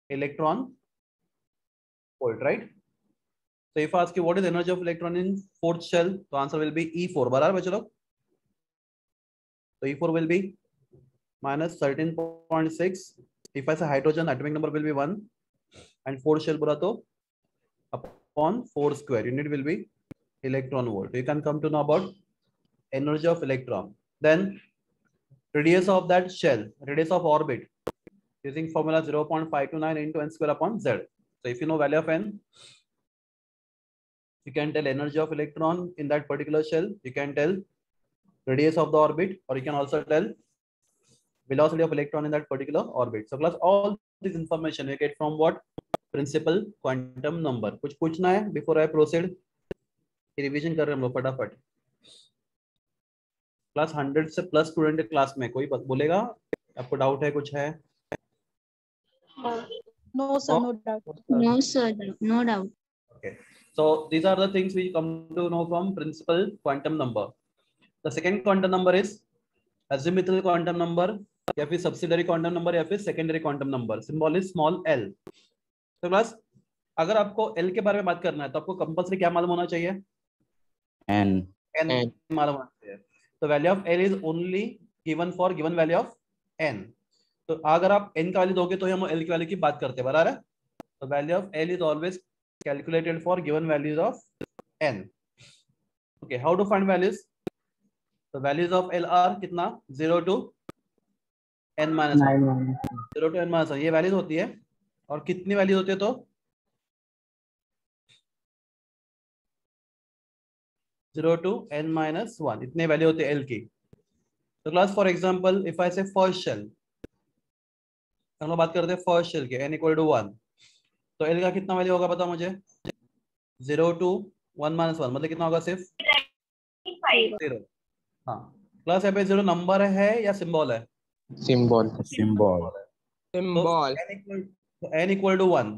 electron volt, right? So if I ask you what is energy of electron in fourth shell, the answer will be E4. बराबर बच्चों लोग? So E4 will be minus 13.6. If I say hydrogen, atomic number will be 1, and fourth shell बोला तो upon 4 square unit will be electron volt. You can come to know about energy of electron. Then radius of that shell, radius of orbit, using formula 0.529 into n square upon z. So if you know value of n, you can tell energy of electron in that particular shell. You can tell radius of the orbit, or you can also tell velocity of electron in that particular orbit. So class, all this information you get from what? Principal quantum number. कुछ पूछना है before I proceed? Revision कर रहे हैं हम लोग फटाफट. Class 100 से प्लस स्टूडेंट क्लास में, कोई बोलेगा आपको डाउट है, कुछ है? No sir, no doubt. No sir, no doubt. Okay, so these are the things we come to know from principal quantum number. The second quantum number is azimuthal quantum number, या फिर subsidiary quantum number, या फिर secondary quantum number. Symbol is small l. तो class, अगर आपको l के बारे में बात करना है तो आपको कंपल्सरी क्या मालूम होना चाहिए? n मालूम होना चाहिए. तो value of l is only given for given value of n. तो अगर आप n का वैल्यू दोगे तो हम l की वैल्यू की बात करते हैं, बराबर है? तो value of l is always calculated for given values of n. Okay, how to find values? The values of L are कितना? 0 to n minus 1. 0 to n minus 1 ये वैल्यूज होती है. और कितनी वैल्यूज होती है? तो 0 to n minus 1 इतने वैल्यू होते हैं L की. तो class for example if I से फर्स्ट शेल, हम लोग बात करते हैं फर्स्ट शेल के, n equal to 1, तो L का कितना वैल्यू होगा बताओ मुझे? 0 to 1 minus 1 मतलब कितना होगा? सिर्फ 0. हाँ क्लास, यहाँ पे 0 नंबर है या सिंबल है? Symbol. Symbol. n equal to 1.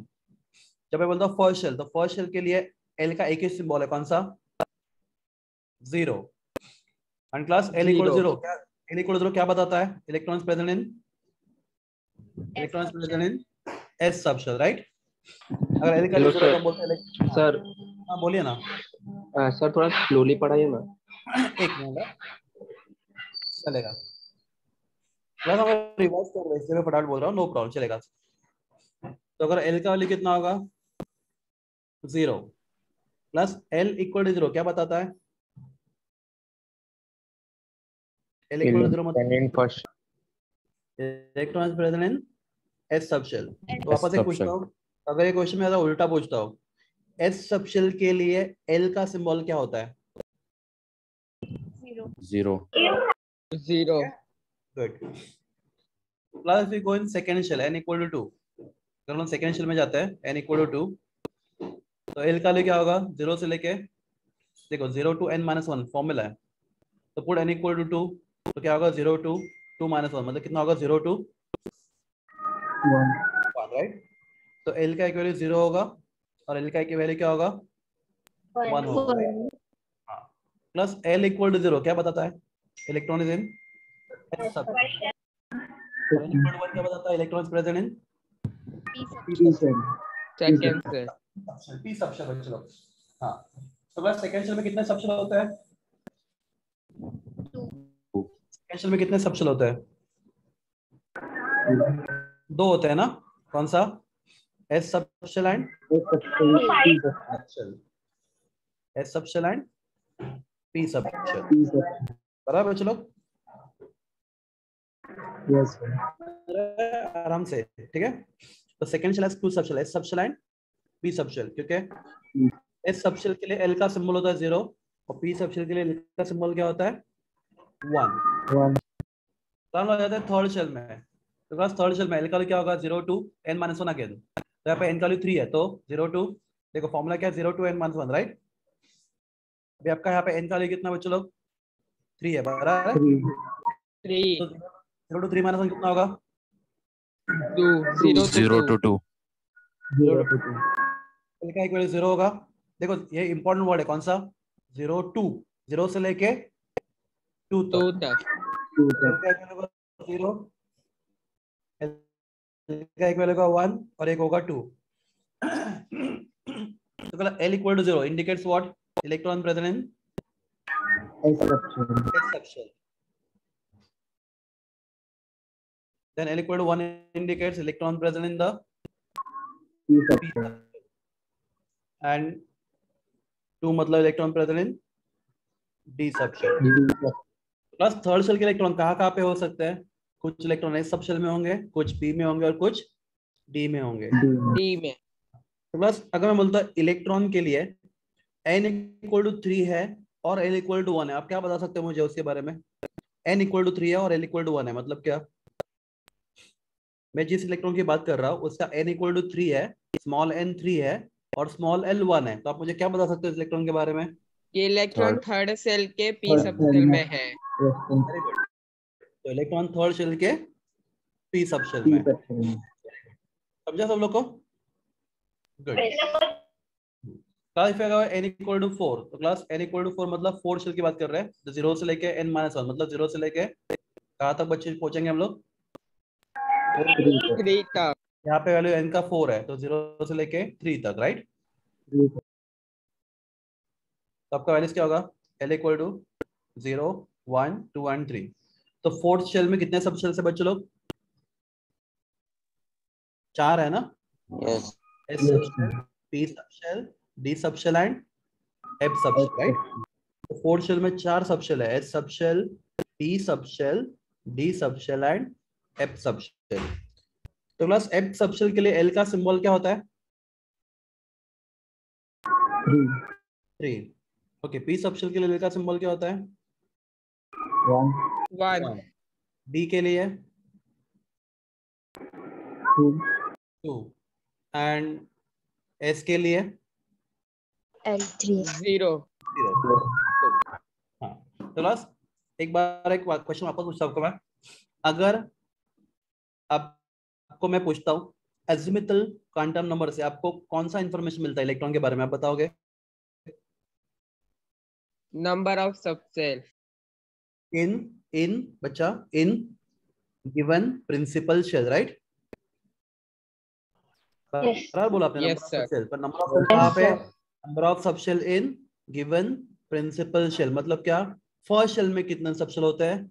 जब मैं बोलता हूँ फर्स्ट शेल, तो फर्स्ट शेल के लिए L का एक ही सिंबल है, कौन सा? 0. And class L equal to 0 क्या? L equal to 0 क्या बताता है? Electrons present in S subshell, right? अगर L का 0 तो बोलते हैं सर. हाँ बोलिए ना सर, थोड़ा स्लोली पढ़ाइए ना. एक मिनट चलेगा. बस हम रिवर्स कर रहे हैं, इसलिए मैं फटाफट बोल रहा हूँ, नो प्रॉब्लम, चलेगा. तो अगर L का वैल्यू कितना होगा? 0 प्लस L इक्वल टू 0 क्या बताता है? L इक्वल टू 0 मतलब electrons present in S subshell. तो वापस एक पूछता हूँ, अगर ये क्वेश्चन में ज़्यादा उल्टा पूछता हूँ, S सबशेल के लिए L का सिंबल क्या होता है? 0. Good. Plus if we go in second shell, n equal to 2. अगर हम सेकेंड शेल में जाते हैं, n equal to 2, तो L का वैल्यू क्या होगा? 0 से लेके, देखो 0 to n minus 1 फॉर्मूला है, तो पुट n equal to 2, तो क्या होगा? 0 to 2 minus 1 मतलब कितना होगा? 0 to 1, राइट? तो L का एक वैल्यू 0 होगा और L का एक वैल्यू क्या होगा? 1 होगा. हाँ, प्लस L equal to 0 क्या बताता है? Electron is in S subshell. क्या बताता है? Electrons present in P subshell. चलो हाँ, तो बस सेकंड शेल में कितने सबशेल होता है? सेकंड शेल में कितने सबशेल होते हैं? 2 होते हैं ना. कौन सा? S subshell and S subshell and P subshell. बराबर चलो. यस आराम से, ठीक है. तो second shell has 2 subshell, S subshell and P subshell, क्योंकि S सबशेल के लिए L का सिंबल होता है 0 और P सबशेल के लिए L का सिंबल क्या होता है? 1. तो हो जाता है थर्ड शेल में. तो बस थर्ड शेल में L का वैल्यू क्या होगा? 0 to n minus 1 अगेन. तो यहाँ पे n का वैल्यू 3 है, तो 0 to, देखो फॉर्मूला क्या है? 0 to n minus 1, राइट? अभी आपका यहाँ पे n का वैल्यू कितना बच्चों लोग? 3 है, बराबर है? 3. तो 0 to 3 minus 1 कितना होगा? 0 to 2. L का एक वैल्यू 0 होगा. देखो ये इंपॉर्टेंट वर्ड है, कौन सा? 0 to, 0 से लेके 2 तक. 0. L का एक वैल्यू का 1 और एक होगा 2. तो कहला L equal to 0 indicates what? Electron present in S subshell. S subshell. Then L equal to 1 indicates electron present in the P P subshell. subshell. And 2 मतलब electron present in D subshell. D subshell. Plus third shell के electron कहाँ पे हो सकते हैं? कुछ electron S subshell में होंगे, कुछ पी में होंगे और कुछ डी में होंगे. D. डी में. तो प्लस अगर मैं बोलता इलेक्ट्रॉन के लिए n इक्वल टू 3 है और l इक्वल टू 1 है, आप क्या बता सकते हो मुझे उसके बारे में? n इक्वल टू 3 है और l इक्वल टू 1 है, मतलब क्या? मैं जिस इलेक्ट्रॉन की बात कर रहा हूँ उसका n इक्वल टू 3 है, स्मॉल n 3 है और स्मॉल l 1 है. तो आप मुझे क्या बता सकते हो इस इलेक्ट्रॉन के बारे में? ये इलेक्ट्रॉन थर्ड सेल के पी Third सबसेल cell में है. Very good. तो इलेक्ट्रॉन थर्ड शेल के पी सबशेल P में. subshell. समझा सब लोग को? Good. Class if n equal to 4, तो क्लास n इक्वल टू 4 मतलब 4 शेल की बात कर रहे हैं. तो 0 से लेके n माइनस 1 मतलब 0 से लेके कहाँ तक बच्चे पहुंचेंगे हम लोग? 3 तक. यहाँ पे वैल्यू n का 4 है तो 0 से लेके 3 तक, राइट? तो आपका वैल्यूज क्या होगा? l equal to 0 1 2 and 3. तो फोर्थ शेल में कितने सब शेल से बच्चे लोग? 4 है ना? Yes. S subshell, P subshell, D subshell and F subshell, right? तो फोर्थ शेल में 4 सबशेल है, S subshell, P subshell, D subshell and F subshell. तो क्लास F सबशेल के लिए L का सिंबल क्या होता है? 3. ओके. P सबशेल के लिए L का सिंबल क्या होता है? 1. 1. D के लिए 2 एंड S के लिए L3. 0. 0. हाँ. तो क्लास एक बार एक क्वेश्चन वापस पूछता हूँ आपको मैं. अगर आपको मैं पूछता हूँ एजिमुथल क्वांटम नंबर से आपको कौन सा इंफॉर्मेशन मिलता है इलेक्ट्रॉन के बारे में, आप बताओगे? Number of subshell. इन बच्चा in given principal shell, right? बराबर बोला आपने. Yes, number of sir. Subshell पर नंबर ऑफ शेल कहाँ पे? Number of subshell in given principal shell. मतलब क्या? फर्स्ट शेल में कितने सबशेल होते हैं?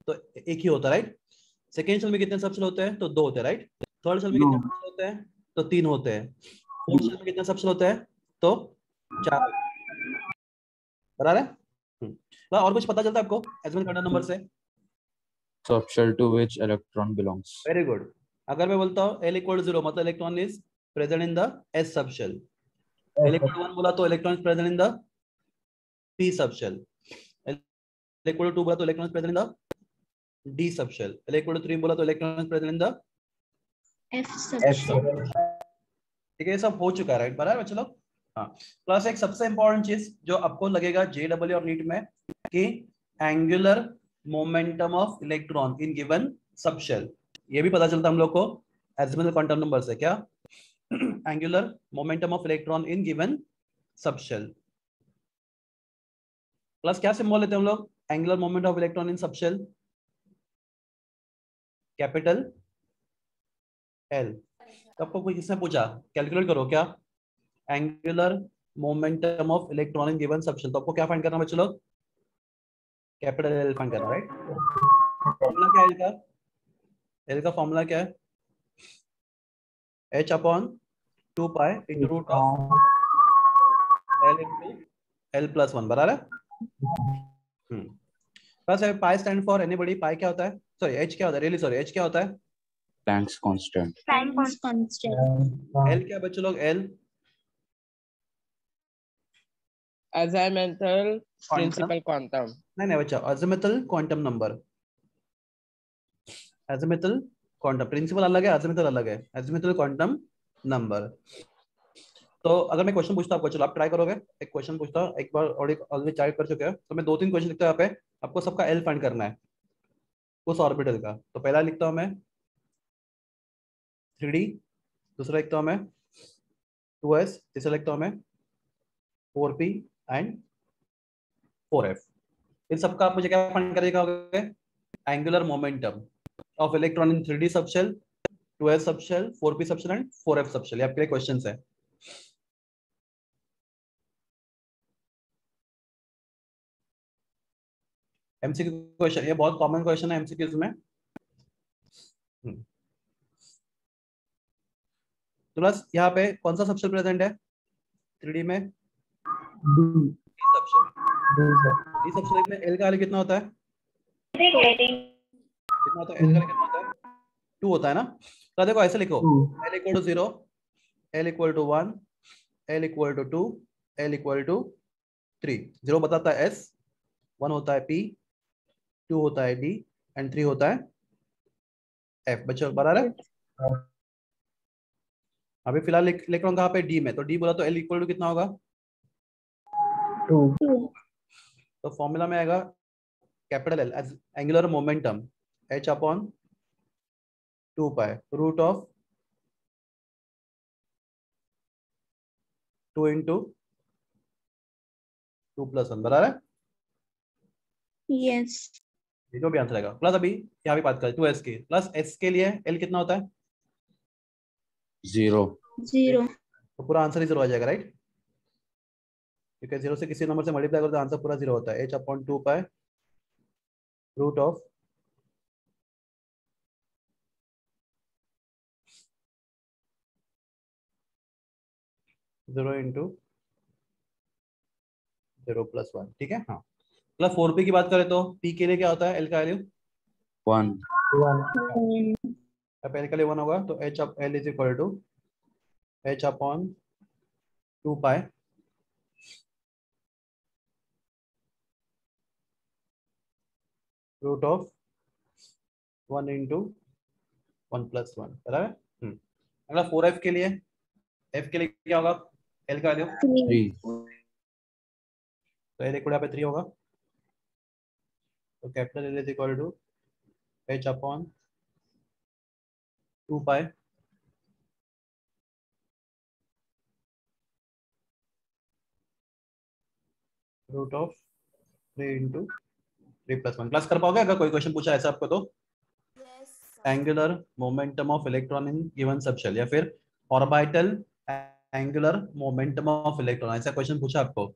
तो एक ही होता है, राइट? सेकेंड शेल में कितने सबशेल होते हैं? तो 2 होते हैं, राइट? थर्ड शेल में कितने सबशेल होते हैं? तो 3 होते हैं. फोर्थ शेल में कितने सबशेल होते हैं? तो 4. बराबर है? और कुछ पता चलता है आपको एजिमुथल क्वांटम नंबर से? Subshell to which electron belongs. Very good. अगर मैं बोलता हूँ L इक्वल टू 0 मतलब electron is present in the S subshell. L equal to 1 बोला तो electron is present in the P subshell. L equal to 2 बोला तो electron is present in the D subshell. L equal to 3 बोला तो electron is present in the F subshell. ठीक है. ये सब हो चुका है, राइट? बराबर चलो. हाँ. प्लस एक सबसे इंपॉर्टेंट चीज जो आपको लगेगा JEE और नीट में कि angular momentum of electron in given subshell. ये भी पता चलता हम लोग को एजिमुथल क्वांटम नंबर से. क्या? Angular momentum of electron in given subshell. Plus क्या सिंबल लेते हैं हम लोग angular moment of electron in subshell? Capital L. तो आपको कोई किसने पूछा कैलकुलेट करो क्या angular momentum of electron in given subshell, तो आपको क्या फाइंड करना बच्चों लोग? कैपिटल L फाइंड करना, राइट? फॉर्मूला क्या है L का? L का फॉर्मूला क्या है? H upon 2 pi into root of L into L plus 1. बराबर है? बस pi stand for anybody. Pi क्या होता है? सॉरी H क्या होता है? रियली सॉरी H क्या होता है? Planck's constant. Planck's constant. L क्या बच्चों लोग? L azimuthal principal quantum. नहीं बच्चा, azimuthal quantum number. Azimuthal quantum principal अलग है, अज़ीमुथल अलग है. Azimuthal quantum number. तो अगर मैं क्वेश्चन पूछता हूँ आपको, चलो आप ट्राई करोगे. एक क्वेश्चन पूछता हूँ, एक बार ऑलरेडी ट्राई कर चुके हैं, तो मैं 2-3 क्वेश्चन लिखता हूँ यहाँ पे. आपको सबका L फाइंड करना है उस ऑर्बिटल का. तो पहला लिखता हूँ मैं 3D, दूसरा लिखता हूँ मैं 2s, तीसरा लिखता हूँ मैं 4p एंड 4f. इन सबका आप मुझे क्या फाइंड करेगा? Angular momentum of electron in 3D subshell 2s subshell, 4p subshell and 4f subshell. ये आपके लिए क्वेश्चंस है। एमसीक्यू क्वेश्चन, ये बहुत कॉमन क्वेश्चन है एमसीक्यूज में। तो बस यहाँ पे कौन सा सबशेल प्रेजेंट है 3D में? D. Subshell. D sir. D subshell में एल का वैल्यू कितना होता है? कितना होता है? एल का वैल्यू कितना होता है? 2 होता है ना। तो देखो ऐसे लिखो, 2. L equal to 0, L equal to 1, L equal to 2, L equal to 3। 0 बताता है एस, 1 होता है पी, 2 होता है डी एंड 3 होता है एफ। बच्चों बराबर है। अभी फिलहाल लिख रहा हूँ कहाँ पे? डी में। तो डी बोला तो एल इक्वल टू कितना होगा? 2. तो फॉर्मूला में आएगा capital L as angular momentum, H upon 2 pi root of 2 into 2 plus 1। बराबर है। Yes. ये जो भी आंसर आएगा। प्लस अभी यहाँ भी बात करें 2s की, प्लस s के लिए l कितना होता है? 0। 0. तो पूरा आंसर ही 0 आ जाएगा, राइट? क्योंकि 0 से किसी नंबर से मल्टीप्लाई करो तो आंसर पूरा 0 होता है। h upon 2 pi root of 0 into 0 plus 1। ठीक है। हाँ, प्लस 4p की बात करें तो p के लिए क्या होता है? l का वैल्यू 1। 1. अब l का लिए 1 होगा तो h up l is equal to h upon 2 pi root of 1 into 1 plus 1। बराबर। अगला 4f के लिए, f के लिए क्या होगा? l का वैल्यू 3. 3। तो l इक्वल पे 3 होगा। तो capital L is equal to h upon 2 pi root of 3 into 3 plus 1। Class कर पाओगे अगर कोई क्वेश्चन पूछा ऐसा आपको तो? Angular momentum of electron in given subshell, या फिर orbital angular momentum of electron, ऐसा क्वेश्चन पूछा आपको।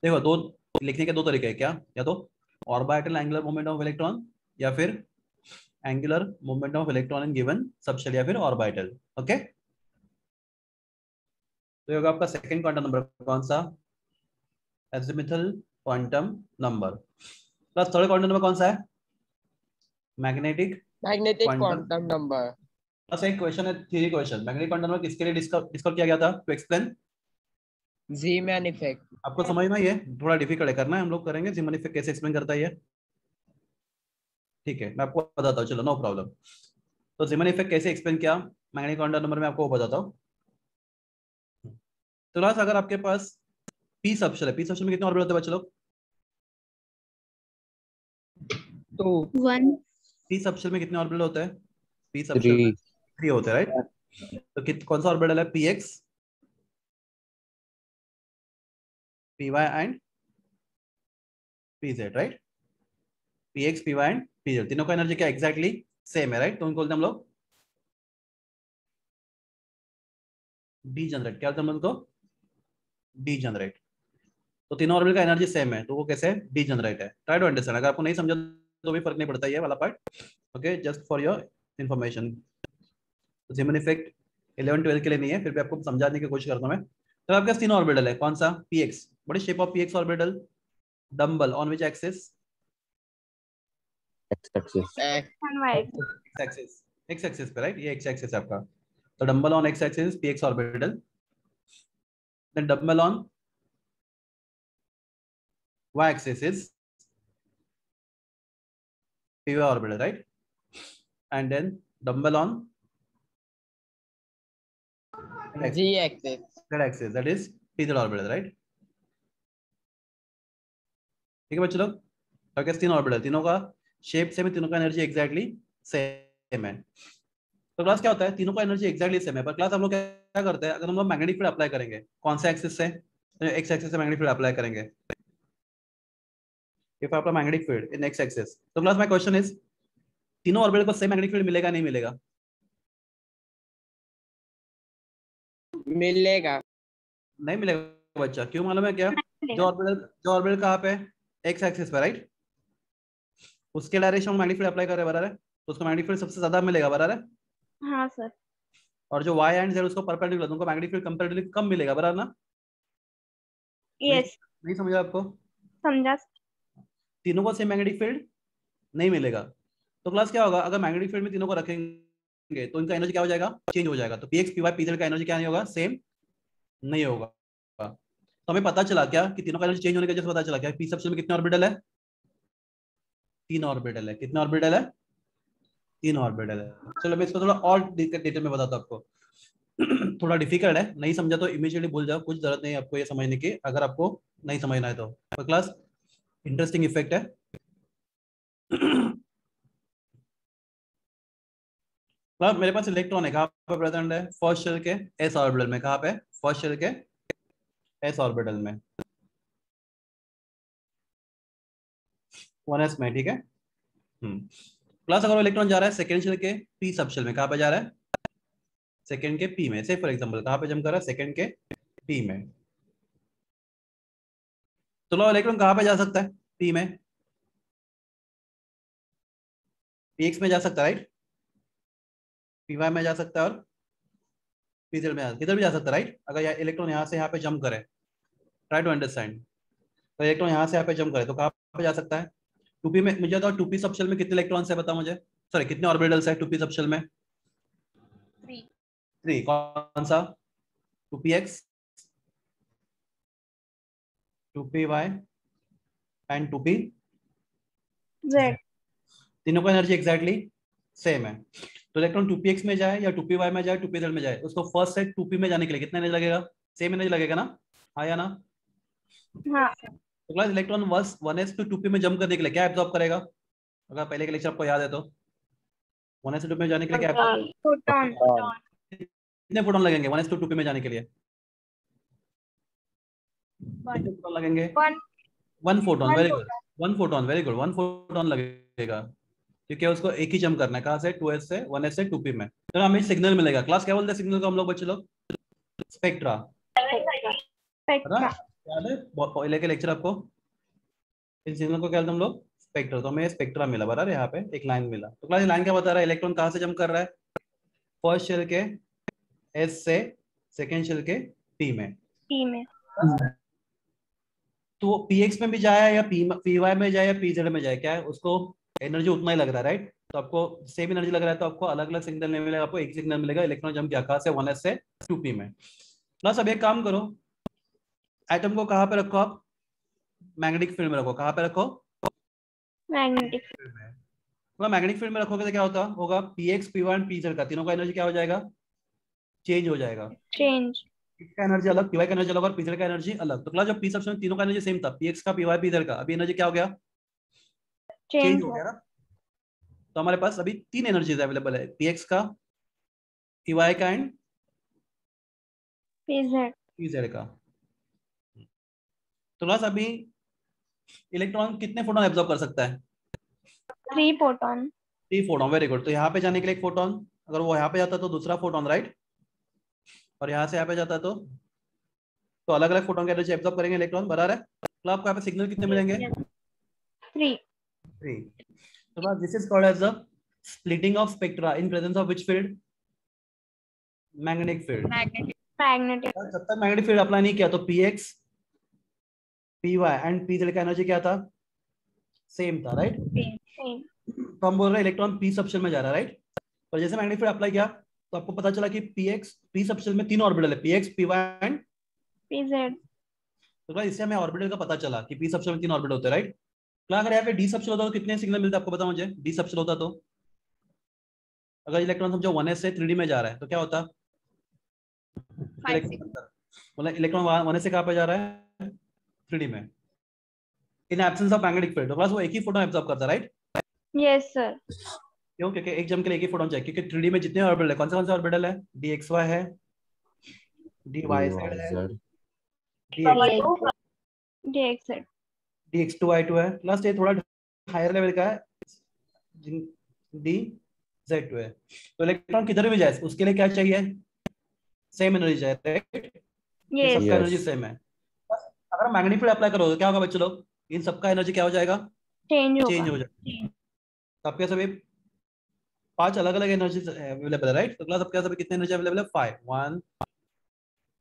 देखो दो लिखने के दो तरीके हैं क्या? या तो orbital angular momentum of electron, या फिर angular momentum of electron in given subshell, या फिर ऑर्बिटल। ओके, तो ये होगा आपका सेकंड क्वांटम नंबर। कौन सा? Azimuthal quantum number. Plus third quantum number कौन सा है? Magnetic Magnetic quantum. quantum number. बस एक क्वेश्चन है, three question. Magnetic quantum number किसके लिए डिस्कवर किया गया था? To explain Zeeman effect. आपको समझ में? ये थोड़ा डिफिकल्ट है करना है, हम लोग करेंगे। जीमन इफेक्ट कैसे एक्सप्लेन करता है ये? ठीक है, मैं आपको बताता हूँ, चलो नो प्रॉब्लम। तो जीमन इफेक्ट कैसे एक्सप्लेन किया मैग्नेटिक क्वांटम नंबर में, आपको वो बताता हूँ। तो लास्ट अगर आपके पास पी सबशेल है, पी सबशेल में कितने ऑर्बिटल होते हैं बच्चे लोग? 2. 1. पी सबशेल में कितने ऑर्बिटल होते हैं? पी सबशेल में 3। 3 होते हैं, राइट? तो कौन सा ऑर्बिटल है? P X, P Y and P Z, right? P X, P Y and P Z, तीनों का एनर्जी क्या एग्जैक्टली सेम है, राइट? तो उनको बोलते हैं हम लोग डी जनरेट। क्या बोलते हैं उनको? D generate. तो तीनों ऑर्बिटल का एनर्जी सेम है, तो वो कैसे डी जनरेट है? Try to understand. अगर आपको नहीं समझा तो भी फर्क नहीं पड़ता ये वाला part. Okay, just for your information. जीमन effect 11 12 के लिए नहीं है, फिर भी आपको समझाने की कोशिश करता हूं मैं। तो आपके पास तीन ऑर्बिटल है। कौन सा? P X. What is shape of P X orbital? Dumbbell on which axis? X axis. X axis. X axis पे, राइट? ये एक्स एक्सिस है आपका। तो dumbbell on X axis P X orbital, then dumbbell on y axis is py orbital, right? And then dumbbell on Z axis. z axis, that is pz orbital, right? ठीक है बच्चे लोग। और कैसे तीन ऑर्बिटल, तीनों का शेप सेम है, तीनों का एनर्जी एग्जैक्टली सेम है। तो क्लास क्या होता है? तीनों का एनर्जी एग्जैक्टली सेम है, पर क्लास हम लोग क्या करते हैं? अगर हम लोग मैग्नेटिक फील्ड अप्लाई करेंगे, कौन से एक्सिस से? एक्स एक्सिस से मैग्नेटिक फील्ड अप्लाई करेंगे। इफ आपका मैग्नेटिक फील्ड इन एक्स एक्सिस, तो क्लास माय क्वेश्चन इज तीनों ऑर्बिटल को सेम मैग्नेटिक फील्ड मिलेगा नहीं मिलेगा? मिलेगा। नहीं मिलेगा बच्चा, क्यों मालूम है क्या? जो ऑर्बिटल कहाँ पे, एक्स एक्सिस पे, राइट? उसके डायरेक्शन में मैग्नेटिक फील्ड अप्लाई कर रहे हैं, बराबर है? तो उसको मैग्नेटिक फील्ड सबसे ज्यादा मिलेगा, बराबर है? हाँ सर। और जो वाई एंड जेड उसको परपेंडिकुलर, उनको मैग्नेटिक फील्ड कंपैरेटिवली कम मिलेगा, बराबर ना? यस नहीं समझा आपको? समझा। तीनों को सेम मैग्नेटिक फील्ड नहीं मिलेगा। तो क्लास क्या होगा, अगर मैग्नेटिक फील्ड में तीनों को रखेंगे तो इनका एनर्जी क्या हो जाएगा, चेंज हो जाएगा। तो पीएक्स पीवाई पीजेड का एनर्जी क्या नहीं होगा, सेम नहीं होगा। तो हमें पता चला क्या कि तीनों का एनर्जी चेंज होने की वजह से पता चला क्या, पी सबशेल में कितने ऑर्बिटल है? 3 ऑर्बिटल है। कितने ऑर्बिटल है? 3 ऑर्बिटल है। चलो मैं इसको थोड़ा और डिटेल में बताता हूँ आपको। थोड़ा डिफिकल्ट है, नहीं समझा तो इमीडिएटली भूल जाओ, कुछ जरूरत नहीं है आपको ये समझने की, अगर आपको नहीं समझना है तो क्लास इंटरेस्टिंग इफेक्ट है। मतलब मेरे पास इलेक्ट्रॉन है, कहाँ पे प्रेजेंट है? फर्स्ट शेल के एस ऑर्बिटल में। कहाँ पे? फर्स्ट शेल के एस ऑर्बिटल में, 1s में, ठीक है। प्लस अगर इलेक्ट्रॉन जा रहा है सेकेंड शेल के पी सबशेल में, कहाँ पे जा रहा है? सेकेंड के पी में। से फॉर एग्जांपल कहाँ पे जम कर रहा है? सेकेंड के पी में। तो लो इलेक्ट्रॉन कहाँ पे जा सकता है पी में? पीएक्स में जा सकता है, राइट? पीवाई में जा सकता है और पीजेड में किधर भी जा सकता है, राइट? अगर इलेक्ट्रॉन यहाँ से यहाँ पे जंप करे, ट्राई टू अंडरस्टैंड, तो इलेक्ट्रॉन यहाँ से यहाँ पे जंप करे तो कहाँ पे जा सकता है? टूपी में। मुझे तो टूपी सबशेल में कितने इलेक्ट्रॉन्स है बताओ मुझे, सॉरी कितने ऑर्बिटल्स है टूपी सबशेल में? 3। कौन सा? 2px, 2py and 2pz। तीनों का एनर्जी एग्जैक्टली सेम है। तो इलेक्ट्रॉन 2px में जाए या 2py में जाए 2pz में जाए, उसको फर्स्ट से 2p में जाने के लिए कितना एनर्जी लगेगा? सेम एनर्जी लगेगा ना? हाँ या ना? हाँ। तो class electron 1s to 2p में जंप करने के लिए क्या एब्जॉर्ब करेगा? अगर पहले के लेक्चर आपको याद है तो 1s टू 2p में जाने के लिए क्या फोटॉन। कितने फोटोन लगेंगे 1s टू 2p में जाने के लिए? कितने फोटोन लगेंगे? 1 photon. Very good, 1 photon, very good, 1 photon लगेगा, क्योंकि उसको एक ही जंप करना है। कहाँ से? 2s से 1s से 2p में। तो हमें सिग्नल मिलेगा। क्लास क्या बोलते हैं सिग्नल को हम लोग, बच्चे लोग? स्पेक्ट्रा। याद है पहले के लेक्चर आपको? इन सिग्नल को क्या बोलते हैं हम लोग? स्पेक्ट्रा। तो हमें स्पेक्ट्रा मिला, बराबर। यहाँ पे एक लाइन मिला। तो क्लास लाइन क्या बता रहा है? इलेक्ट्रॉन कहाँ से जंप कर रहा है? फर्स्ट शेल के एस से सेकेंड शेल के पी में। तो पीएक्स में भी जाए या पीवाई में जाए या पीजेड में जाए, क्या है उसको एनर्जी उतना ही लग रहा है, राइट? तो आपको सेम एनर्जी लग रहा है, तो आपको अलग अलग सिग्नल नहीं मिलेगा, आपको एक सिग्नल मिलेगा। इलेक्ट्रॉन जंप किया कहाँ से? 1s से 2p में। प्लस अब एक काम करो, एटम को कहाँ पे रखो आप? मैग्नेटिक फील्ड में रखो। कहाँ पे रखो? मैग्नेटिक फील्ड में। तो मैग्नेटिक फील्ड में रखोगे तो क्या होता होगा? पीएक्स पीवाई एंड पीजेड का तीनों का एनर्जी क्या हो जाएगा? चेंज हो जाएगा। चेंज। इसका एनर्जी अलग, पीवाई का एनर्जी अलग और पीजेड का एनर्जी अलग। तो क्लास जब पी सबसे तीनों का एनर्जी सेम था, पीएक्स का पीवाई पीजेड का, अभी एनर्जी क्या हो गया? चेंज हो गया ना? तो हमारे पास अभी 3 एनर्जीज अवेलेबल है, पीएक्स का, पीवाई का एंड पीजेड का। तो क्लास अभी इलेक्ट्रॉन कितने फोटोन एब्जॉर्ब कर सकता है? 3 फोटॉन। 3 photon, very good. तो यहाँ पे जाने के लिए एक फोटोन, अगर वो यहाँ पे जाता तो दूसरा फोटोन, राइट? और यहाँ से यहाँ पे जाता तो अलग अलग फोटोन की एनर्जी एब्जॉर्ब करेंगे इलेक्ट्रॉन, बराबर है? तो आपको यहाँ पे सिग्नल कितने मिलेंगे? 3। तो this is called as the splitting of spectra in presence of which field? Magnetic field. Magnetic. जब तक मैग्नेटिक फील्ड अप्लाई नहीं किया तो पीएक्स पीवाई एंड पीजेड का एनर्जी क्या था? सेम था, राइट? तो हम बोल रहे हैं इलेक्ट्रॉन पी सबशेल में जा रहा है, राइट? पर जैसे मैग्नेटिक फील्ड अप्लाई किया तो आपको पता चला कि पीएक्स पी सबशेल में 3 ऑर्बिटल है, पीएक्स पीवाई एंड पीजेड। तो इससे हमें ऑर्बिटल का पता चला कि पी सबशेल में 3 ऑर्बिटल होते हैं, राइट? तो अगर यहाँ पे डी सबशेल होता तो कितने सिग्नल मिलते आपको बताओ मुझे? डी सबशेल होता तो अगर इलेक्ट्रॉन समझो 1s से 3d में जा रहा है तो क्या होता? मतलब इलेक्ट्रॉन 1s से कहाँ पे जा रहा है? 3d में। In absence of magnetic field तो बस वो एक ही फोटोन एब्जॉर्ब करता है, राइट? Yes sir. क्यों? क्योंकि एक जम के लिए एक ही फोटोन चाहिए, क्योंकि 3d में जितने ऑर्बिटल है, कौन से ऑर्बिटल है? dxy है, dyz है, dxz, dx2y2 है, प्लस ये थोड़ा हायर लेवल का है dz2 है। तो इलेक्ट्रॉन किधर भी जाए उसके लिए क्या चाहिए? सेम एनर्जी है, राइट? ये Yes. सबका एनर्जी Yes. सेम है। अगर मैग्नेटिक फील्ड अप्लाई करोगे क्या होगा बच्चे लोग? इन सबका एनर्जी क्या हो जाएगा? Change चेंज होगा. हो जाएगा। सबके सभी 5 अलग अलग एनर्जी अवेलेबल है, राइट? तो क्लास सबके सभी कितने एनर्जी अवेलेबल है? 5 1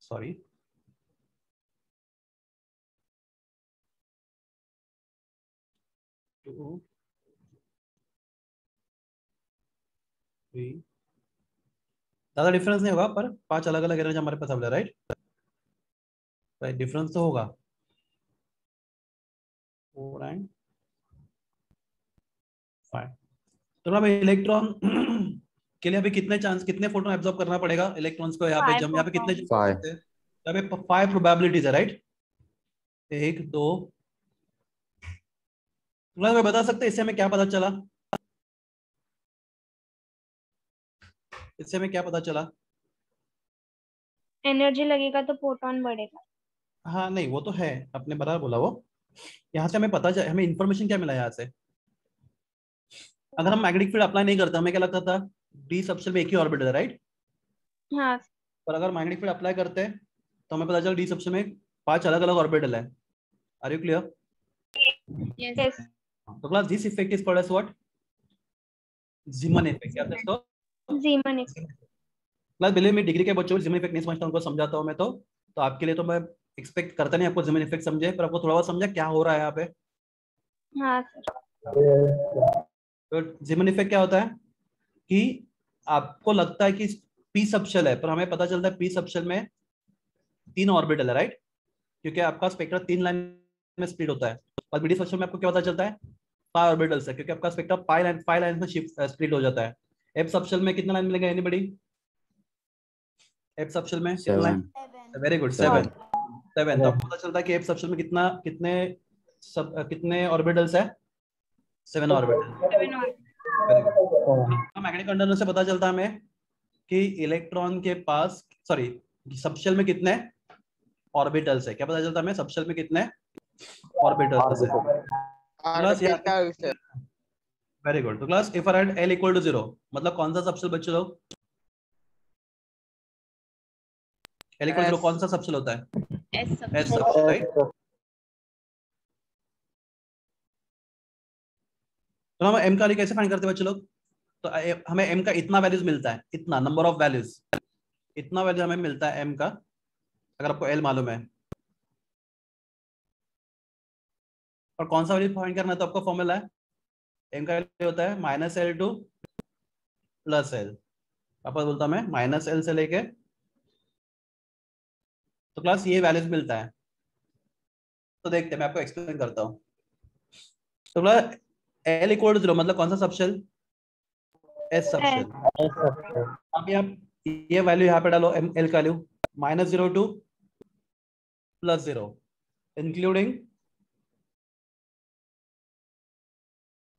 सॉरी 2 3, ज्यादा डिफरेंस नहीं होगा पर 5 अलग अलग एनर्जी हमारे पास अवेलेबल है, राइट? राइट, डिफरेंस तो होगा। 4 एंड 5। तो ना इलेक्ट्रॉन के लिए अभी कितने चांस, कितने फोटोन एब्जॉर्ब करना पड़ेगा इलेक्ट्रॉन्स को? यहाँ पे 5 जम, यहाँ पे कितने photons. जम कर 5. सकते हैं? यहाँ पे 5 प्रोबेबिलिटीज है, राइट? 1 2। तुम लोग बता सकते हैं इससे हमें क्या पता चला? इससे हमें क्या पता चला? एनर्जी लगेगा तो फोटोन बढ़ेगा. हाँ नहीं वो तो है, आपने बराबर बोला वो। यहाँ से हमें पता हमें इंफॉर्मेशन क्या मिला यहाँ से? अगर हम मैग्नेटिक फील्ड अप्लाई नहीं करते हमें क्या लगता था? डी सबशेल में एक ही ऑर्बिटल है, राइट? हाँ. पर अगर मैग्नेटिक फील्ड अप्लाई करते हैं तो हमें पता चला डी सबशेल में 5 अलग अलग ऑर्बिटल है। Are you clear? Yes. तो class this effect is called as what? Zeeman effect. क्या कहते हैं Zeeman इसको? effect. Class believe me, degree के बच्चों को जीमन इफेक्ट नहीं समझता उनको समझाता हूँ मैं तो आपके लिए तो मैं एक्सपेक्ट करता नहीं आपको जीमन इफेक्ट समझे, पर आपको थोड़ा बहुत समझा क्या हो रहा है यहाँ पे। हाँ सर. तो जीमन इफेक्ट क्या होता है कि आपको लगता है कि पी सबशेल है, पर हमें पता चलता है पी सबशेल में 3 ऑर्बिटल है, राइट? क्योंकि आपका स्पेक्ट्रा 3 लाइन में स्प्लिट होता है। और बीडी सबशेल में आपको क्या पता चलता है? 5 ऑर्बिटल्स है, क्योंकि आपका स्पेक्ट्रा 5 लाइन में शिफ्ट स्प्लिट हो जाता है। एफ सबशेल में कितना लाइन मिलेगा एनीबॉडी? एफ सबशेल में कितना लाइन? 7. Very good, 7। 7. 7 तो आपको पता चलता है कि एफ सबशेल में कितने ऑर्बिटल्स है? 7 ऑर्बिटल। 7 और. Very good. मैग्नेटिक कंडक्टर से पता चलता है हमें कि इलेक्ट्रॉन के पास, सॉरी, सबशेल में कितने ऑर्बिटल्स है? क्या पता चलता है हमें? सबशेल में कितने ऑर्बिटल्स है? क्लास ऑर्बिटल का सर. Very good. तो class if I write L equal to 0 मतलब कौन सा सबशेल बच्चे लोग? L इक्वल टू 0 कौन सा सबशेल होता है? S S subshell, right? तो हम m का वैल्यू कैसे फाइंड करते हैं बच्चे लोग? तो हमें m का इतना वैल्यूज मिलता है, इतना नंबर ऑफ वैल्यूज, इतना वैल्यू हमें मिलता है m का, अगर आपको L मालूम है। और कौन सा वैल्यू फाइंड करना है तो आपको फॉर्मूला है, m का वैल्यू होता है -L टू +L। वापस बोलता हूं मैं, -L से लेके, तो क्लास ये वैल्यूज मिलता है। तो देखते हैं, मैं आपको एक्सप्लेन करता हूँ। तो क्लास L इक्वल टू 0 मतलब कौन सा सबशेल? S subshell. अभी आप ये वैल्यू यहाँ पे डालो, L का value -0 to +0 including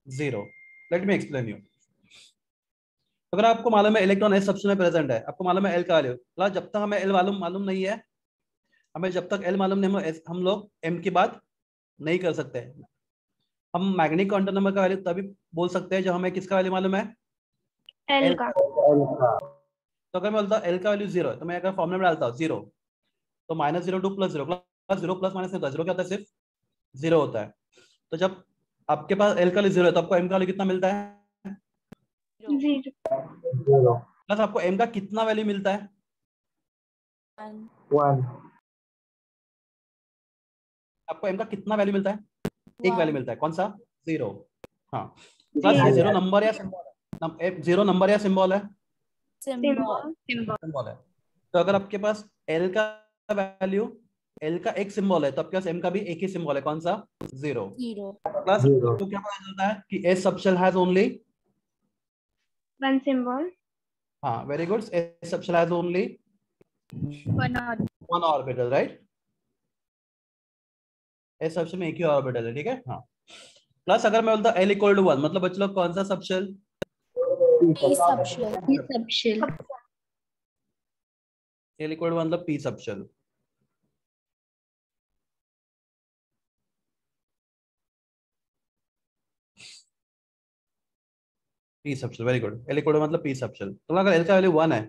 0। Let me explain you. अगर आपको मालूम है इलेक्ट्रॉन एस सबशेल में प्रेजेंट है, आपको मालूम है एल का वैल्यू, क्लास जब तक हमें एल मालूम नहीं है, हमें जब तक एल मालूम नहीं हम लोग एम की बात नहीं कर सकते। हम मैग्नेटिक क्वांटम नंबर का वैल्यू तभी बोल सकते हैं जब हमें किसका वैल्यू मालूम है? L एल का. तो अगर मैं बोलता हूँ एल का वैल्यू 0 है तो मैं अगर फॉर्मूला में डालता हूँ 0, तो -0 टू +0, प्लस 0 प्लस माइनस नहीं होता, 0 क्या होता है? सिर्फ 0 होता है। तो जब आपके पास एल का वैल्यू 0 है तो आपको एम का वैल्यू कितना मिलता है? 0. प्लस आपको एम का कितना वैल्यू मिलता है? 1 आपको एम का कितना वैल्यू मिलता है? एक वैल्यू मिलता है, कौन सा? 0। हाँ प्लस ये 0. 0 नंबर या सिंबल है? 0 नंबर या सिंबल है? Symbol. सिंबल है। तो अगर आपके पास एल का वैल्यू, एल का एक सिंबल है तो आपके पास एम का भी एक ही सिंबल है, कौन सा? 0। प्लस 0 आपको क्या पता चलता है कि S subshell has only, 1 symbol. हाँ very good, S subshell has only 1 orbital, right? S subshell में एक ही ऑर्बिटल है, ठीक है? हाँ। प्लस अगर मैं बोलता एल इक्वल टू 1 मतलब बच्चे लोग कौन सा सबशेल? एल इक्वल टू 1 मतलब P subshell. P subshell, very good. L equal to मतलब पी सबशेल। तो अगर एल का वैल्यू 1 है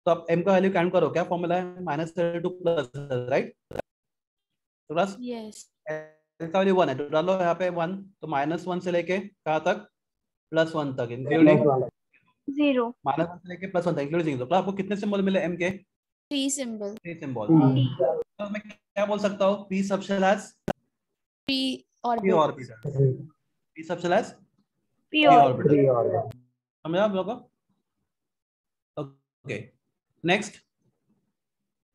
तो आप m का वैल्यू काउंट करो, क्या फॉर्मूला है, -2 प्लस, राइट? तो प्लस Yes. l का वैल्यू 1 है, तो डालो यहाँ पे 1, तो -1 से लेके कहाँ तक, +1 तक, इंक्लूडिंग Zero. -1 से लेके +1 तक इंक्लूडिंग। तो आपको कितने सिंबल मिले m के? 3 symbol. 3 सिंबल। T. तो मैं क्या बोल सकता हूँ, p subshell has 3 p orbit. Orbital, p subshell has P p orbital. Orbital. 3 order. समझा आप लोगों को? ओके, नेक्स्ट,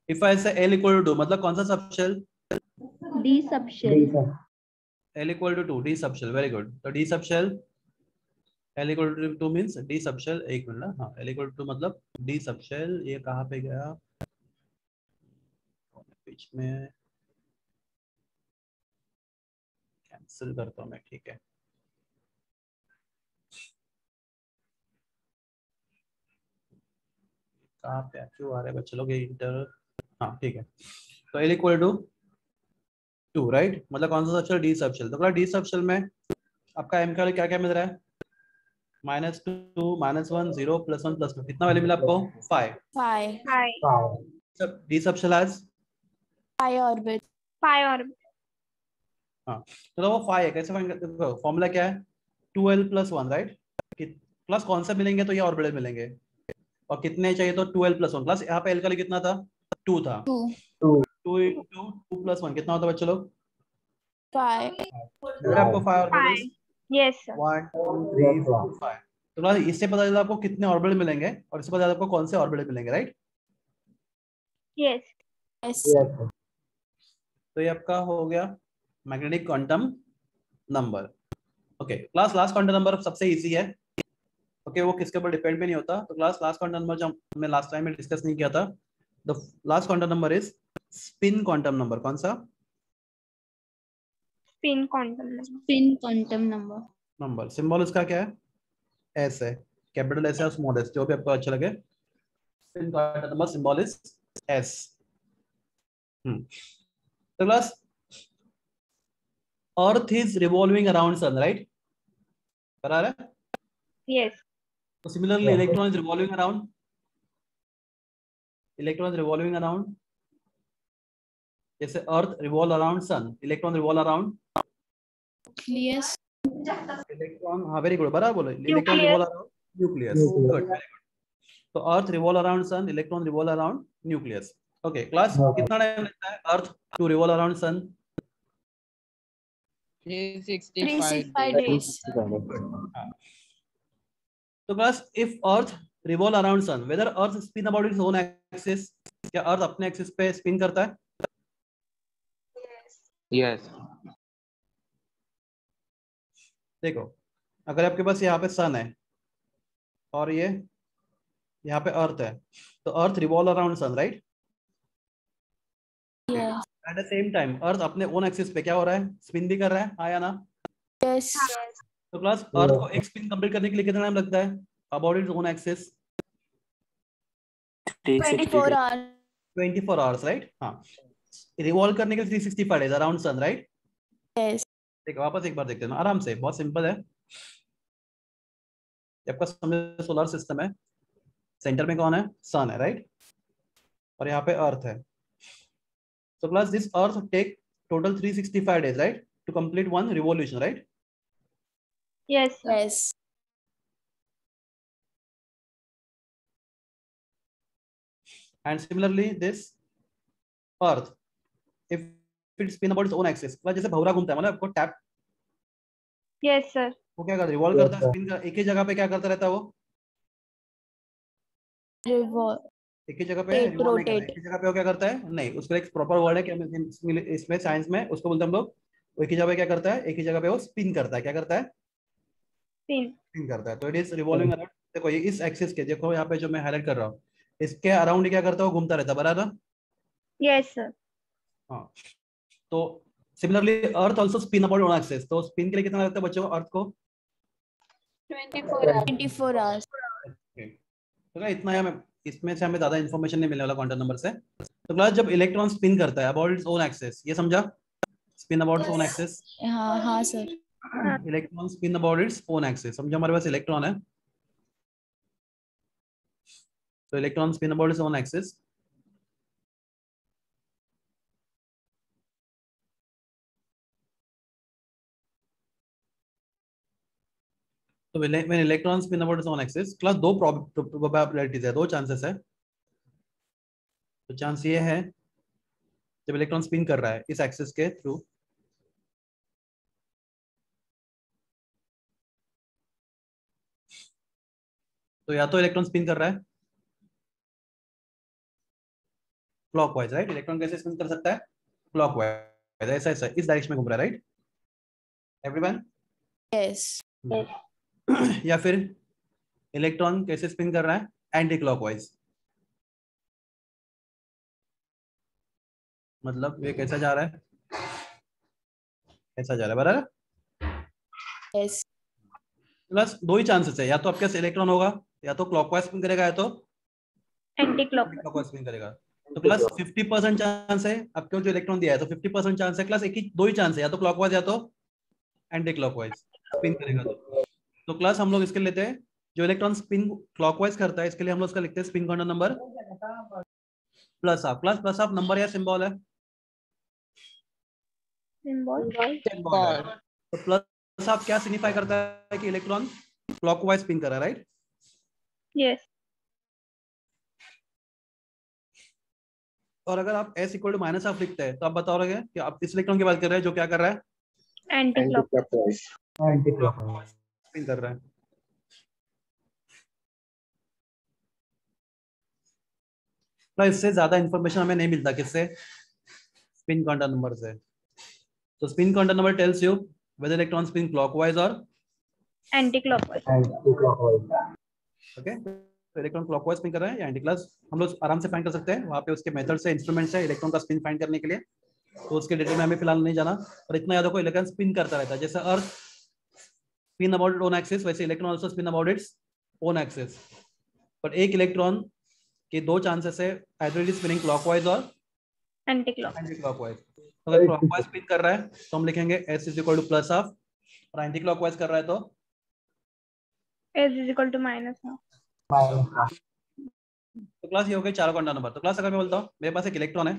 इफ आई से l इक्वल टू 2, मतलब कौन सा subshell? D subshell. D sir. l equal to 2, d subshell, very good. तो d subshell l equal to 2 means d subshell, एक मिनट ना, हाँ, l इक्वल टू मतलब d subshell, ये कहाँ पे गया बीच में, कैंसिल करता हूँ मैं, ठीक है। कहाँ पे क्यों आ रहे हैं बच्चे लोग, ये इंटर, हाँ ठीक है। तो l इक्वल टू 2, राइट? मतलब कौन सा सबशेल? d subshell. तो d सबशेल में आपका m का क्या क्या मिल रहा है, -2, -1, 0, +1, +2, कितना वैल्यू मिला आपको? 5। 5. Pi. 5. d subshell has, 5 orbit. Pi orbital. हाँ, तो वो 5 है, कैसे फाइंड करते हो? फॉर्मूला क्या है, 2l + 1, राइट? प्लस कौन से मिलेंगे, तो ये ऑर्बिटल मिलेंगे, और कितने चाहिए, तो 2l + 1, प्लस यहाँ पे l का कितना था, 2 था, 2. 2 × 2 + 1 कितना होता है बच्चे लोग? 5. फिर आपको 5 ऑर्बिटल्स, Yes, sir. 1 2 3 4 5। तो बस इससे पता चला आपको कितने ऑर्बिटल मिलेंगे, और इससे पता चला आपको कौन से ऑर्बिटल मिलेंगे, right? Yes. Yes. Yes sir. तो ये आपका हो गया magnetic quantum number. Okay, class last quantum number सबसे इजी है, ओके, वो किसके ऊपर डिपेंड भी नहीं होता। तो क्लास लास्ट क्वांटम नंबर जो हमने लास्ट टाइम में डिस्कस नहीं किया था, the last quantum number is spin quantum number. कौन सा Spin quantum number. Spin quantum number. Number? Symbol उसका क्या है, एस है, कैपिटल एस है, स्मॉल एस, जो भी आपको अच्छा लगे। Spin quantum number symbol is S. तो class earth is revolving around sun, right? बराबर है? Yes. तो similarly electron is revolving around, electron revolving around, जैसे earth revolve around sun, electron revolve around Nucleus. Electron. हाँ, very good, बराबर बोलो, electron Nucleus. Revolve around nucleus. Nucleus. Good, very good. तो earth revolve around sun, electron revolve around nucleus. Okay class, हाँ। कितना time लगता है earth to revolve around sun? 365 365 days. days. तो class, if earth revolve around sun, whether earth spin about its own axis, क्या earth अपने axis पे spin करता है? Yes. देखो, अगर आपके पास यहाँ पे सन है और ये यहाँ पे अर्थ है, तो earth revolve around sun, right? Yes. At the same time earth अपने ओन एक्सिस पे क्या हो रहा है, स्पिन भी कर रहा है, हाँ या ना? Yes. तो क्लास, अर्थ को एक स्पिन कंप्लीट करने के लिए कितना टाइम लगता है about its own axis? 24 hours. 24 hours, right? हाँ, रिवॉल्व करने के लिए 365 days around sun, right? Yes. देखो वापस एक बार देखते हैं ना, आराम से, बहुत सिंपल है। आपका समझो सोलर सिस्टम है, सेंटर में कौन है, सन है, राइट? और यहाँ पे अर्थ है। So plus this earth take total 365 days, right, to complete one revolution, right? Yes, sir. Yes. And similarly this earth, if it spin about its own axis, मतलब जैसे भौरा घूमता है, मतलब आपको टैप, Yes, sir. वो क्या करता है, रिवॉल्व करता है, स्पिन का एक ही जगह पे क्या करता रहता है वो, Revolve. एक ही जगह पे Rotate, revolve नहीं करता, rotate. एक ही जगह पे वो क्या करता है, नहीं, उसका एक प्रॉपर वर्ड है कि इसमें साइंस में उसको बोलते हैं हम लोग, वो एक ही जगह पे क्या करता है, एक ही जगह पे वो स्पिन करता है, क्या करता है, Spin. स्पिन करता है। तो इट इज रिवॉल्विंग अराउंड, देखो ये इस एक्सिस के, देखो यहाँ पे जो मैं हाईलाइट कर रहा हूँ, इसके अराउंड क्या करता है, वो घूमता रहता है, बराबर? Yes, sir. हाँ, तो similarly earth also spin about on axis, तो स्पिन के लिए कितना लगता है बच्चों अर्थ को? 24 hours. तो इतना है, हमें इसमें से हमें ज्यादा इन्फॉर्मेशन नहीं मिलने वाला क्वांटम नंबर से। तो क्लास, जब इलेक्ट्रॉन स्पिन करता है अबाउट इट्स ओन एक्सिस, ये समझा, spin about its own axis, हाँ हाँ sir. Electron spin about its own axis, समझा? हमारे पास इलेक्ट्रॉन है, So electron spin about its own axis. So when electrons spin about its own axis, class दो probabilities है, दो chances है. तो चांस ये है जब इलेक्ट्रॉन स्पिन कर रहा है इस एक्सिस के थ्रू, तो या तो इलेक्ट्रॉन स्पिन कर रहा है क्लॉकवाइज, राइट? इलेक्ट्रॉन कैसे स्पिन कर सकता है? क्लॉकवाइज, ऐसा ऐसा इस डायरेक्शन में घूम रहा है, राइट एवरीवन? Yes. या फिर इलेक्ट्रॉन कैसे स्पिन कर रहा है? Anti clockwise. मतलब ये कैसा जा रहा है? ऐसा जा रहा है, बराबर? Yes. प्लस दो ही चांसेस है, या तो आपके पास इलेक्ट्रॉन होगा, या तो क्लॉकवाइज स्पिन करेगा, या तो एंटी क्लॉक क्लॉकवाइज स्पिन करेगा. तो प्लस 50% चांस है आपको जो इलेक्ट्रॉन दिया है, तो 50% चांस है क्लास, एक ही दो ही चांस है, या तो क्लॉकवाइज या तो एंटी क्लॉकवाइज स्पिन करेगा. तो क्लास हम लोग इसके लेते हैं जो इलेक्ट्रॉन स्पिन क्लॉकवाइज करता है, इसके लिए हम लोग इसका लिखते हैं spin quantum number plus half. Class plus half number या सिंबल है? सिंबल. सिंबल है. तो प्लस हाफ क्या सिग्निफाई करता है कि इलेक्ट्रॉन क्लॉकवाइज स्पिन कर रहा है, राइट? यस. और अगर आप s equal to minus half लिखते हैं तो आप बताओगे कि आप इस इलेक्ट्रॉन की बात कर रहे हैं जो क्या कर रहा है? Anti clock anti clockwise spin कर रहा है. तो इससे ज्यादा इंफॉर्मेशन हमें नहीं मिलता, किससे? स्पिन क्वांटम नंबर से. तो spin quantum number tells you whether electron spin clockwise और anti clockwise. Anti clockwise. Okay. तो इलेक्ट्रॉन क्लॉकवाइज स्पिन कर रहा है या एंटी क्लॉक, हम लोग आराम से फाइंड कर सकते हैं. वहां पे उसके मेथड से इंस्ट्रूमेंट्स है इलेक्ट्रॉन का स्पिन फाइंड करने के लिए, तो उसके डिटेल में हमें फिलहाल नहीं जाना. और इतना याद रखो, इलेक्ट्रॉन स्पिन करता रहता है. जैसे earth spin about its own axis, वैसे electron also spin about its own axis. पर एक इलेक्ट्रॉन के दो चांसेस है, either it is spinning clockwise और एंटी क्लॉक. Anti clockwise. अगर क्लॉकवाइज स्पिन कर रहा है तो हम लिखेंगे s is equal to plus half, और एंटी क्लॉकवाइज कर रहा है तो S is equal to minus half. Minus. तो क्लास ये हो गई चारों क्वांटम नंबर. तो क्लास अगर मैं बोलता हूँ मेरे पास एक इलेक्ट्रॉन है,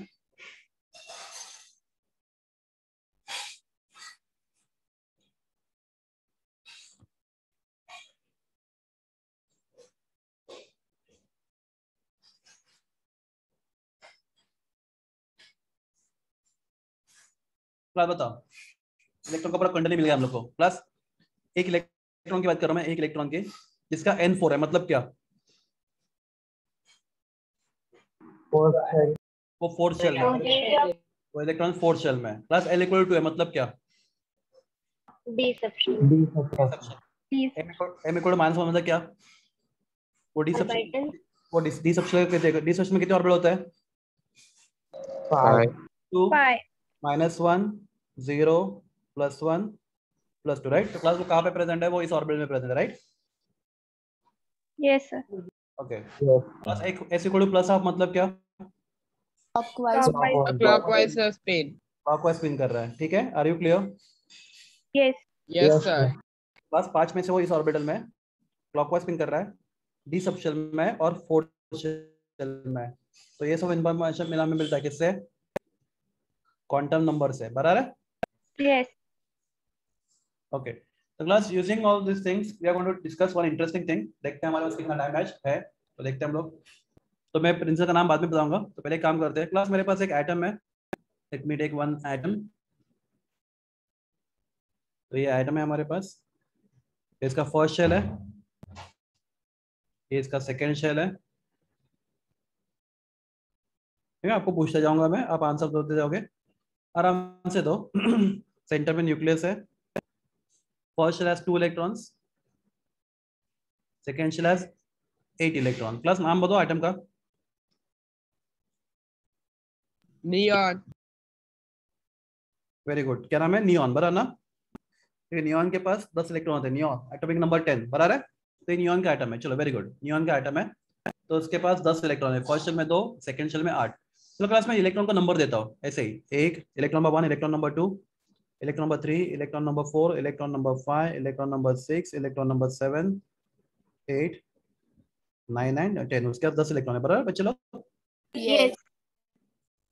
क्लास बताओ इलेक्ट्रॉन का पूरा क्वांटम मिल गया हम लोग को. प्लस एक इलेक्ट्रॉन की बात कर रहा हूं मैं, एक इलेक्ट्रॉन की जिसका n4 है, मतलब क्या? वो फोर्थ शेल में, वो इलेक्ट्रॉन फोर्थ शेल में. प्लस l इक्वल टू है, मतलब क्या? D subshell. m equal to minus one, मतलब क्या? वो डी सबशन, वो डी सबशन में कितने ऑर्बिटल होता है? 2 पाई. -1 0 +1 +2, राइट? तो क्लास वो कहाँ पे प्रेजेंट है? वो इस ऑर्बिटल में प्रेजेंट है, right? Yes sir. Okay. Plus एक s equal to plus half, मतलब क्या? Clockwise. Clockwise spin. Clockwise spin कर रहा है, ठीक है? Are you clear? Yes. Yes, sir. Class 5 में से वो इस ऑर्बिटल में क्लॉकवाइज स्पिन कर रहा है, डी सब शेल में और फोर्थ शेल में. तो ये सब इंफॉर्मेशन मिला में मिलता है किससे? क्वांटम नंबर से, बराबर है? यस. ओके. तो class using all this things we are going to discuss one interesting thing. देखते हैं हमारे पास कितना टाइम है, तो देखते हैं हम लोग. तो मैं प्रिंसिपल का नाम बाद में बताऊंगा, तो पहले काम करते हैं. क्लास मेरे पास एक एटम है, let me take one atom. तो ये एटम है हमारे पास, इसका फर्स्ट शेल है, ये इसका सेकेंड शेल है. ठीक है, आपको पूछता जाऊंगा मैं, आप आंसर देते जाओगे, आराम से दो. सेंटर में न्यूक्लियस है. First shell has 2 electrons, second shell has 8 electron. Class नाम बताओ आइटम का. Neon. Very good. क्या नाम है? नियॉन, बराबर ना? ठीक है, नियॉन के पास 10 इलेक्ट्रॉन होते हैं. नियॉन एटॉमिक नंबर 10, बराबर है? तो ये नियॉन का आइटम है. चलो वेरी गुड, नियॉन का आइटम है. तो उसके पास 10 इलेक्ट्रॉन है. फर्स्ट शेल में 2, सेकंड शेल में 8. चलो क्लास में इलेक्ट्रॉन का नंबर देता हूँ ऐसे ही. 1 electron number 1, electron number 2, electron number 3, electron number 4, electron number 5, electron number 6, electron number 7, 8, 9 and 10, उसके बाद 10 इलेक्ट्रॉन है, बराबर बच्चे लोग? Yes.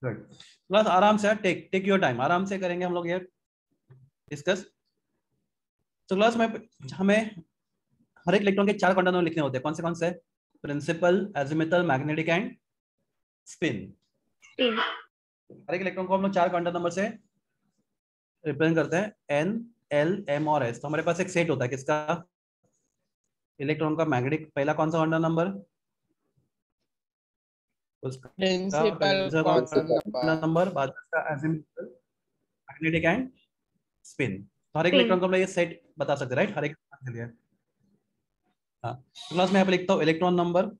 गुड। क्लास आराम से, टेक टेक योर टाइम, आराम से करेंगे हम लोग ये डिस्कस। तो क्लास में हमें हर एक इलेक्ट्रॉन के 4 क्वांटम नंबर लिखने होते हैं। कौन से? Principal, azimuthal, magnetic and spin. Spin. हर एक इलेक्ट्रॉन को हम लोग 4 क्वांटम नंबर से रिप्रेजेंट करते हैं, एन, एल, एम और एस। तो हमारे पास एक सेट होता है किसका? इलेक्ट्रॉन का मैग्नेटिक, पहला कौन सा क्वांटम नंबर? उसका Principal principal quantum quantum number. Number, बाद में उसका एजिमुथल, मैग्नेटिक एंड स्पिन। तो हर एक Spin. इलेक्ट्रॉन को हम लोग ये सेट बता सकते हैं, राइट? हर एक के लिए। हाँ, तो क्लास में यहाँ पे लिखता हूँ इलेक्ट्रॉन नंबर,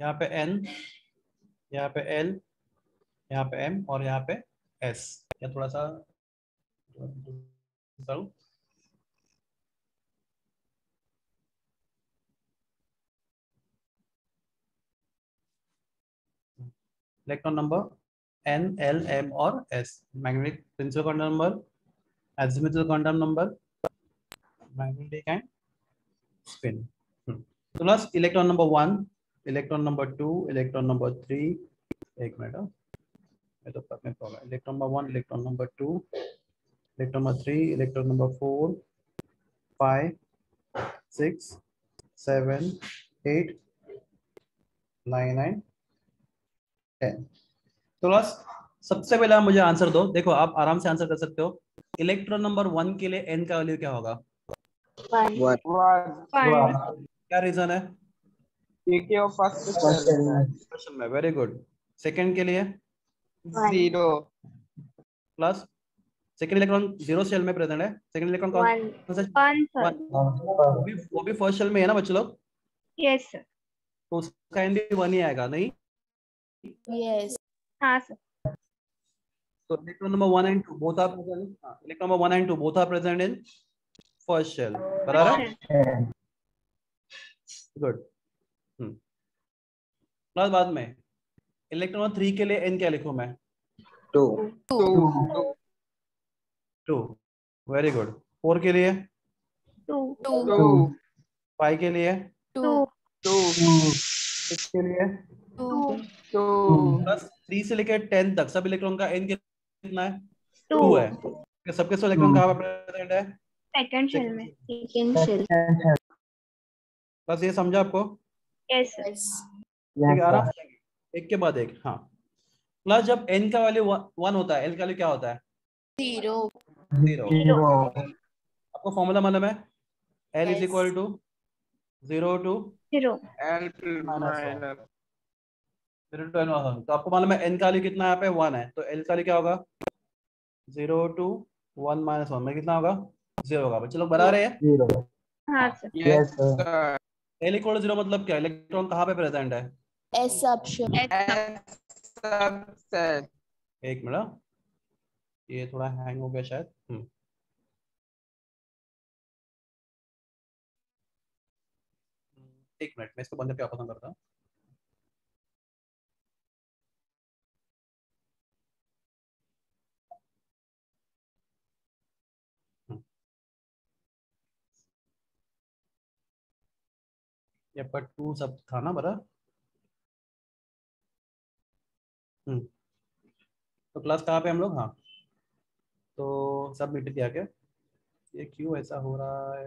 यहाँ पे एन, यहाँ पे एल, यहाँ पे एम और यहाँ पे एस। या थोड़ा सा electron number N, L, M और S. Magnetic principal quantum number, azimuthal quantum number, magnetic and spin. तो class electron number 1, electron number 2, electron number 3, एक मिनट, मैं तो पढ़ने पड़ा। Electron number 1, electron number 2, electron number 3, electron number 4, 5, 6, 7, 8, 9 and 10। तो class सबसे पहले आप मुझे आंसर दो। देखो आप आराम से आंसर कर सकते हो। इलेक्ट्रॉन नंबर 1 के लिए एन का वैल्यू क्या होगा? 1. One. 1. क्या रीजन है? Take your first First cell. element. Question में, वेरी गुड। सेकंड के लिए 0. प्लस, सेकंड इलेक्ट्रॉन 0 शेल में प्रेजेंट है। सेकंड इलेक्ट्रॉन कौन 1. सा? 1, sir. 1। वो भी फर्स्ट शेल में है ना बच्चे लोग? Yes, sir. तो उसका एन भी 1 ही आएगा, नहीं? Yes. हाँ, sir. So electron number 1 and 2 both are present. Electron number 1 and 2 both are present in first shell. बराबर? Sure. Good. प्लस बाद में इलेक्ट्रॉन नंबर 3 के लिए n क्या लिखूं मैं? 2. 2. 2। Very good. 4 के लिए? 2. 2. 5 के लिए? 2. 2. 6 के लिए? 2. 2. प्लस 3 से लेकर 10 तक सब इलेक्ट्रॉन का n कितना है? 2 2. है। कि सबके सब इलेक्ट्रॉन कहाँ पर प्रेजेंट है? Second shell में. Second shell. बस ये समझा आपको? Yes, sir. Yes. ठीक है, आराम से एक के बाद एक। हाँ, प्लस जब n का वैल्यू 1 होता है, l का वैल्यू क्या होता है? 0. 0। आपको फॉर्मूला मालूम है? L is Yes. Equal to 0 to 0. L plus minus. 0 to n। तो आपको मालूम है n का वैल्यू कितना है? यहाँ पे 1 है, तो l का वैल्यू क्या होगा? 0 टू 1 माइनस 1 में कितना होगा? 0 होगा। बच्चे लोग बना रहे हैं? 0. हाँ, sir. Yes, sir. l equal to 0 मतलब क्या? इलेक्ट्रॉन कहाँ पे प्रेजेंट है? S option. S subset. एक मिनट, ये थोड़ा हैंग हो गया शायद। एक मिनट, मैं इसको बंद करके वापस करता हूँ। ये पर 2 सब था ना बरा? तो क्लास कहाँ पे हम लोग? हाँ, तो सब मिट गया क्या? ये क्यों ऐसा हो रहा है?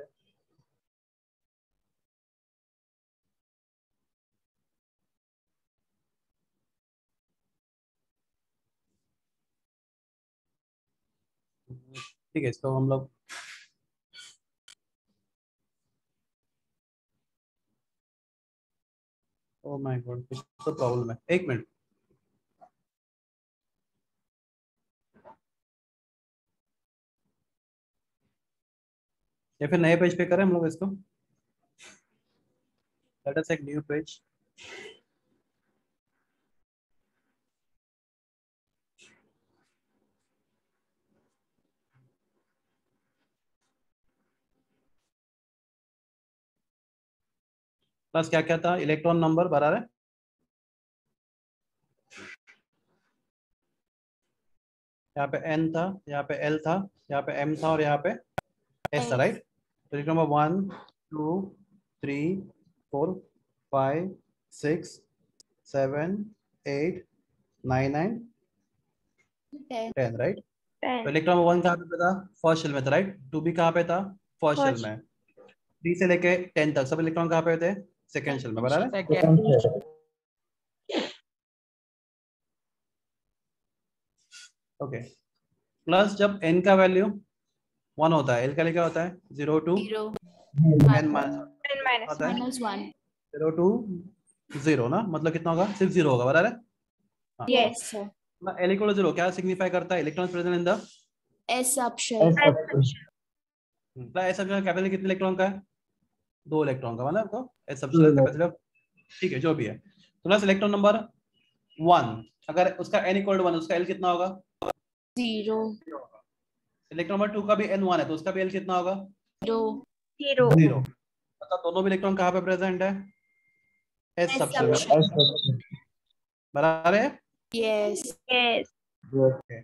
ठीक है, इसको हम लोग ओ माय गॉड, कुछ तो प्रॉब्लम है। एक मिनट, या फिर नए पेज पे करें हम लोग इसको? लेट अस एक न्यू पेज। प्लस क्या क्या था? इलेक्ट्रॉन नंबर बराबर है, यहाँ पे n था, यहाँ पे l था, यहाँ पे m था और यहाँ पे s था, right? Electron number 1 2 3 4 5 6 7 8 9 and 10 right. तो 10. इलेक्ट्रॉन नंबर 1 कहाँ पे था? फर्स्ट शेल में था राइट। 2 भी कहाँ पे था? First shell First. में। 3 से लेके 10 तक सब इलेक्ट्रॉन कहाँ पे थे? सेकेंड शेल में, बराबर है। Second. Second shell. Okay plus जब n का वैल्यू 1 होता है, l का वैल्यू क्या होता है? 0 टू 0 n माइनस 10 minus होता है -1 0 टू 0 ना, मतलब कितना होगा? सिर्फ 0 होगा, बराबर है। हाँ। Yes. yes sir l equal to 0 क्या सिग्निफाई करता है? Electron present in the S subshell S subshell. ऐसा कैपेसिटी कितने इलेक्ट्रॉन का है? 2 इलेक्ट्रॉन का, मतलब आपको एस Two सबशेल कैपेसिटी। ठीक है, जो भी है। तो प्लस इलेक्ट्रॉन नंबर 1 अगर उसका n इक्वल टू 1, उसका l कितना होगा? 0 इलेक्ट्रॉन नंबर 2 का भी n 1 है तो उसका भी l कितना होगा? 0 0. 0। मतलब दोनों भी इलेक्ट्रॉन कहाँ पे प्रेजेंट है? एस S सबशेल में, subshell S subshell. बराबर है। yes Yes. Yes.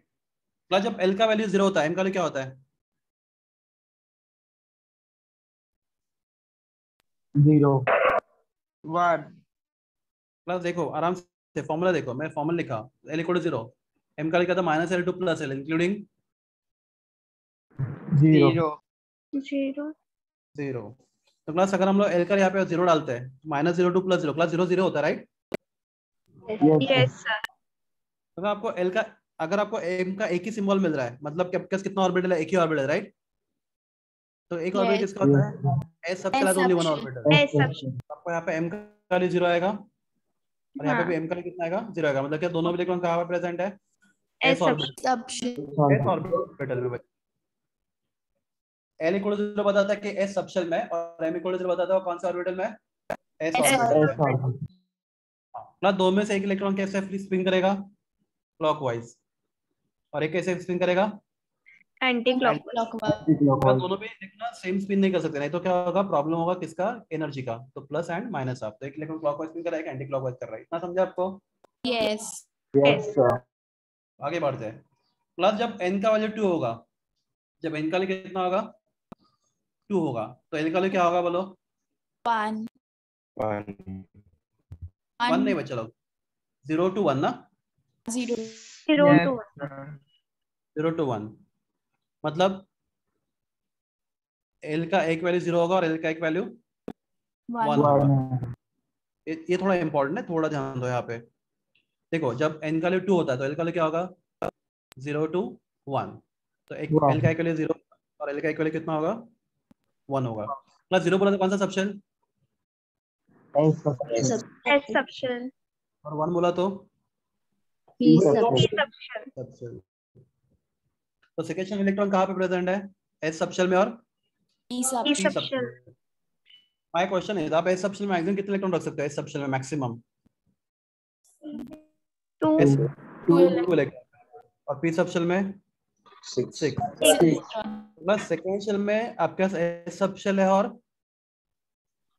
प्लस जब l का वैल्यू 0 होता है, m का वैल्यू क्या होता है? 0. 1. प्लस देखो आराम से फॉर्मूला देखो, मैं फॉर्मूला लिखा l इक्वल टू 0, m का लिखा था -l2 प्लस l इंक्लूडिंग 0. 0. 0. 0। तो प्लस अगर हम लोग l का यहाँ पे 0 डालते हैं, -0 टू +0 प्लस 0 0 होता है राइट। Yes. Yes sir. तो आपको l का, अगर आपको m का एक ही सिंबल मिल रहा है, मतलब कि आपके पास कितना ऑर्बिटल है? एक ही ऑर्बिटल है राइट। तो एक ऑर्बिटल Yes. किसका होता है? Yes. s सबशेल है, only one subshell. Orbital. S S subshell. subshell. आपको यहाँ पे m का वैल्यू 0 आएगा और यहाँ पे हाँ. भी m का कितना आएगा? 0 आएगा। मतलब क्या दोनों इलेक्ट्रॉन कहाँ पे प्रेजेंट है? S s orbital, subshell s orbital में। l इक्वल टू 0 बताता है कि s सबशेल में, और m इक्वल टू 0 बताता है कौन सा ऑर्बिटल में? s S ऑर्बिटल S में। orbital. प्लस दो में से एक इलेक्ट्रॉन कैसे स्पिन करेगा? क्लॉकवाइज। और एक कैसे स्पिन करेगा? Anti-clockwise. clockwise अगर Anti-clockwise. दोनों भी इलेक्ट्रॉन सेम स्पिन नहीं कर सकते, नहीं तो क्या होगा? प्रॉब्लम होगा किसका? एनर्जी का। तो प्लस एंड माइनस आप, तो एक इलेक्ट्रॉन क्लॉकवाइज स्पिन कर रहा है, एक एंटी क्लॉकवाइज कर रहा है। इतना समझा आपको? yes Yes, sir. आगे बढ़ते हैं। प्लस जब n का वैल्यू 2 होगा, जब n का वैल्यू कितना होगा? 2 होगा, तो l का वैल्यू क्या होगा बोलो? 1 1 नहीं बचा लोग, 0 टू 1 ना, 0 0 Yes, to 1. sir. 0 टू 1। मतलब l का एक वैल्यू 0 होगा और l का एक वैल्यू 1 1 होगा। One. ये थोड़ा इंपॉर्टेंट है, थोड़ा ध्यान दो यहाँ पे। देखो जब n का वैल्यू 2 होता है तो l का वैल्यू क्या होगा? 0 टू 1। तो एक One. l का एक वैल्यू 0 और l का एक वैल्यू कितना होगा? 1 होगा। प्लस 0 बोला तो कौन सा subshell? S subshell. S subshell. और 1 बोला तो P P subshell subshell. Subshell. तो सेकेंड शेल इलेक्ट्रॉन कहाँ पे प्रेजेंट है? s सबशेल में और P P subshell p subshell. Subshell. My question है, आप s सबशेल में मैक्सिमम कितने इलेक्ट्रॉन रख सकते हो? s सबशेल में मैक्सिमम 2. s 2 2 इलेक्ट्रॉन और p सबशेल में 6। 6 बस सेकेंड शेल में आपके पास s सबशेल है और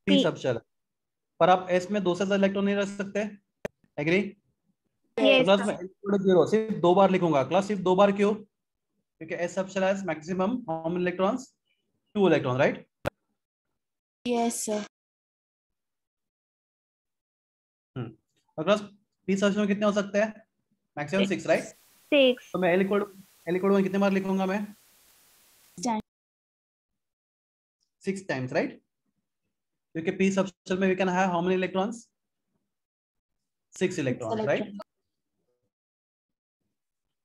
p P. सबशेल है, पर आप s में 2 से ज्यादा इलेक्ट्रॉन नहीं रख सकते। एग्री? Yes class sir. में l0 सिर्फ 2 बार लिखूंगा। क्लास सिर्फ 2 बार क्यों? क्योंकि s subshell has maximum how many electrons? 2 electron right. yes sir और क्लास p सबशेल में कितने हो सकते हैं? Maximum 6 right. 6. तो मैं l इक्वल कितने बार लिखूंगा मैं? Time. 6 times right. क्योंकि p सबशेल में we can have how many electrons? 6 electrons right.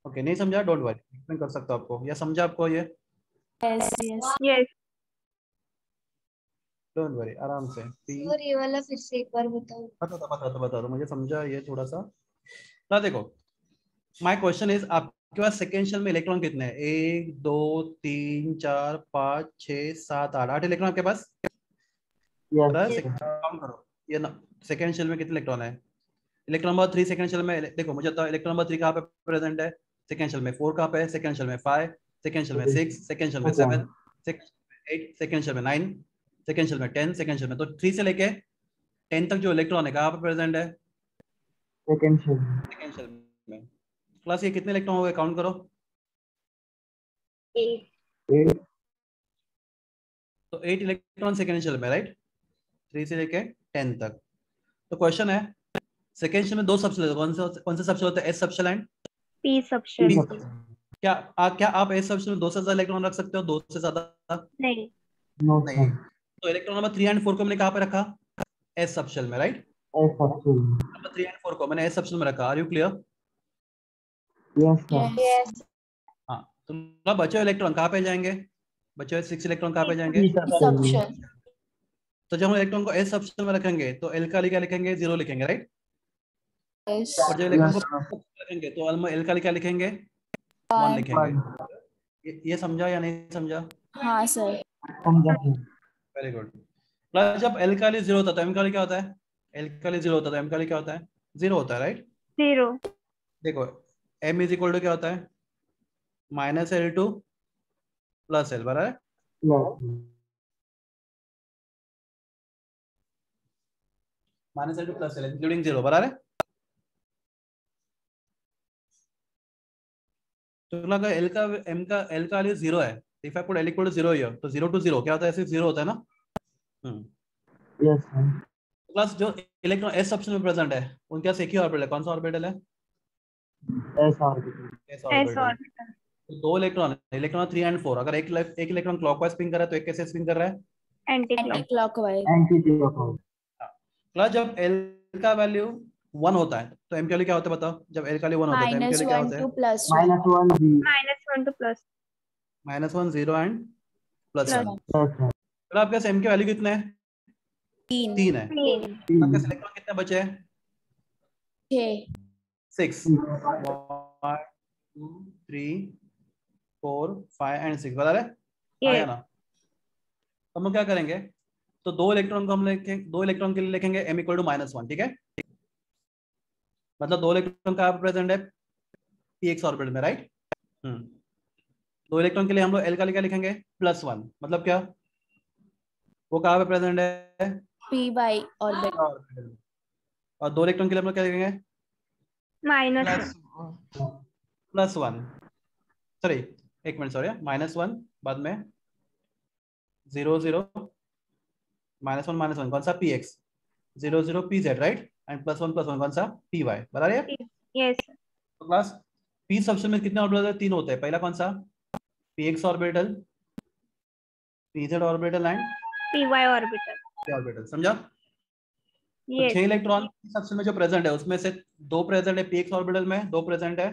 Okay नहीं समझा? डोंट वरी, एक्सप्लेन कर सकता हूं आपको, या समझा आपको ये? yes yes Yes. Don't worry, आराम से। p और ये वाला फिर से एक बार बताओ बता दो मुझे, समझा ये थोड़ा सा ना। देखो माय क्वेश्चन इज, आपके पास सेकेंड शेल में इलेक्ट्रॉन कितने हैं? 1 2 3 4 5 6 7 8 8 इलेक्ट्रॉन आपके पास। Yes. पता है? sir. काउंट करो ये ना, सेकेंड शेल में कितने इलेक्ट्रॉन है? इलेक्ट्रॉन नंबर 3 सेकेंड शेल में, देखो मुझे बताओ इलेक्ट्रॉन नंबर 3 कहाँ पे प्रेजेंट है? सेकेंड शेल में। 4 कहाँ पे है? सेकेंड शेल में। 5 सेकेंड शेल में। 6 सेकेंड शेल में। 7 8 सेकेंड शेल में। 9 सेकेंड शेल में। 10 सेकेंड शेल में। तो 3 से लेके 10 तक जो इलेक्ट्रॉन है कहाँ पे प्रेजेंट है? Second shell. सेकेंड शेल में। क्लास ये कितने इलेक्ट्रॉन हो गए? काउंट करो। 8. 8. तो 8 इलेक्ट्रॉन सेकेंड शेल में, राइट, 3 से लेके 10 तक। तो क्वेश्चन है सेकेंड शेल में दो सबशेल, कौन से सबशेल होते हैं? S subshell and P subshell. P subshell. क्या आप एस सबशेल में 2 से ज्यादा इलेक्ट्रॉन रख सकते हो? 2 से ज्यादा नहीं. No, नहीं। sir. तो इलेक्ट्रॉन नंबर 3 एंड 4 को मैंने कहाँ पे रखा? एस सबशेल में, right. S subshell. Number 3 and 4 को मैंने एस सबशेल में रखा। Are you clear? Yes, sir. Yes. हाँ, तो अब बचे हुए इलेक्ट्रॉन कहाँ पे जाएंगे? बचे हुए 6 इलेक्ट्रॉन कहाँ पे जाएंगे? P P subshell. subshell. तो जब हम इलेक्ट्रॉन को एस सबशेल में रखेंगे तो एल का क्या लिखेंगे? 0 लिखेंगे, राइट। Yes. और जब इलेक्ट्रॉन Yes, को sir. रखेंगे तो हम एल का क्या लिखेंगे? 1 One. लिखेंगे। 1. ये समझा या नहीं समझा? हाँ sir. समझा sir. Very good. प्लस जब एल का 0 होता है तो एम का क्या होता है? एल का 0 होता है तो एम का क्या होता है? 0 होता है, राइट। 0. देखो एम इज इक्वल टू क्या होता है? -L2 प्लस एल, बराबर है। Yes, sir. -L2 plus L including 0, बराबर है। तो लगा एल का एल का वैल्यू 0 है। If I put L equal to 0 here तो 0 to 0 क्या होता है? ऐसे 0 होता है ना। Yes, sir. प्लस जो इलेक्ट्रॉन एस सबशेल में प्रेजेंट है उनके पास एक ही ऑर्बिटल है। कौन सा ऑर्बिटल है? S orbital. S S orbital. orbital. तो दो इलेक्ट्रॉन 3 एंड 4, अगर एक इलेक्ट्रॉन क्लॉकवाइज स्पिन कर रहा है तो एक कैसे स्पिन कर रहा है? Anti-clockwise. Anti-clockwise. Anti-clockwise. प्लस जब एल का वैल्यू 1 होता है तो एम का क्या होता है बताओ? जब एल का 1 होता है तो एम Minus क्या 1 होता है? to plus 1. -1 B. -1 to +1. -1 0 and +1। Plus. Yes, sir. तो आपके एम के वैल्यू कितने हैं? 3. 3 है। 3. आपके P. इलेक्ट्रॉन कितने बचे हैं? 6. 6। 1 2 3 4 5 एंड 6, बता रहे आया Yes. ना। तो हम क्या करेंगे? तो दो इलेक्ट्रॉन को हम लिखेंगे, दो इलेक्ट्रॉन के लिए लिखेंगे m इक्वल टू -1, ठीक है। मतलब दो इलेक्ट्रॉन का प्रेजेंट है px ऑर्बिटल में, राइट। दो इलेक्ट्रॉन के लिए हम लोग l का क्या लिखेंगे? +1। मतलब क्या? वो कहाँ पे प्रेजेंट है? Py orbital. ऑर्बिटल में। और दो इलेक्ट्रॉन के लिए हम लोग क्या लिखेंगे? -1. +1। सॉरी, एक मिनट, सॉरी, -1 बाद में 0 0 -1 कौन सा? px 0 0 pz, right. एंड +1 कौन सा? py, बता रहे हैं। Yes. तो क्लास p सबशेल में कितने ऑर्बिटल है? 3 होते हैं। पहला कौन सा? px orbital, pz orbital and Py orbital. p orbital, समझा? तो Yes. 6 इलेक्ट्रॉन p सबशेल में जो प्रेजेंट है उसमें से 2 प्रेजेंट है px ऑर्बिटल में, 2 प्रेजेंट है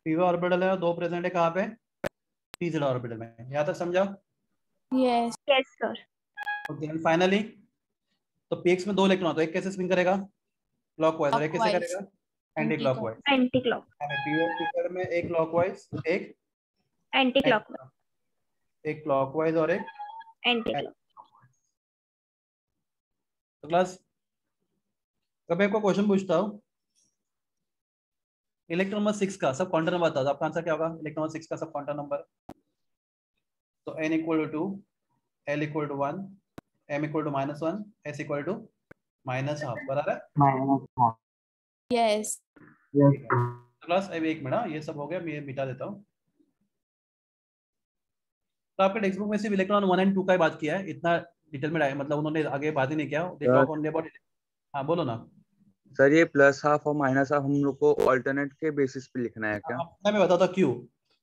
py ऑर्बिटल है और 2 प्रेजेंट है कहाँ पे? pz ऑर्बिटल में। यहाँ तक समझा? Yes. Yes, sir. Okay, and finally तो px में 2 इलेक्ट्रॉन, तो एक कैसे स्पिन करेगा? क्लॉकवाइज, और एक कैसे Clockwise. करेगा? Anti clockwise. Anti-clockwise. पी में एक क्लॉकवाइज, एक Anti-clockwise. एक क्लॉकवाइज और एक Anti-clockwise. तो क्लास कभी आपको क्वेश्चन पूछता हूँ इलेक्ट्रॉन नंबर 6 का सब क्वांटम नंबर बता दो, आपका आंसर क्या होगा? इलेक्ट्रॉन नंबर 6 का सब क्वांटम नंबर। तो n equal to 2, l equal to 1, m equal to -1, s equal to -12, बराबर है। -1. Yes. Yes, sir. तो क्लास अभी एक मिनट, ये सब हो गया, मैं मिटा देता हूँ। तो आपके टेक्स्ट बुक में सिर्फ इलेक्ट्रॉन 1 एंड 2 का ही बात किया है, इतना डिटेल में मतलब उन्होंने आगे बात ही नहीं किया। They talk only about. हाँ बोलो ना। सर ये +12 और -12 हम लोग को अल्टरनेट के बेसिस पे लिखना है क्या? मैं बताता हूँ क्यों।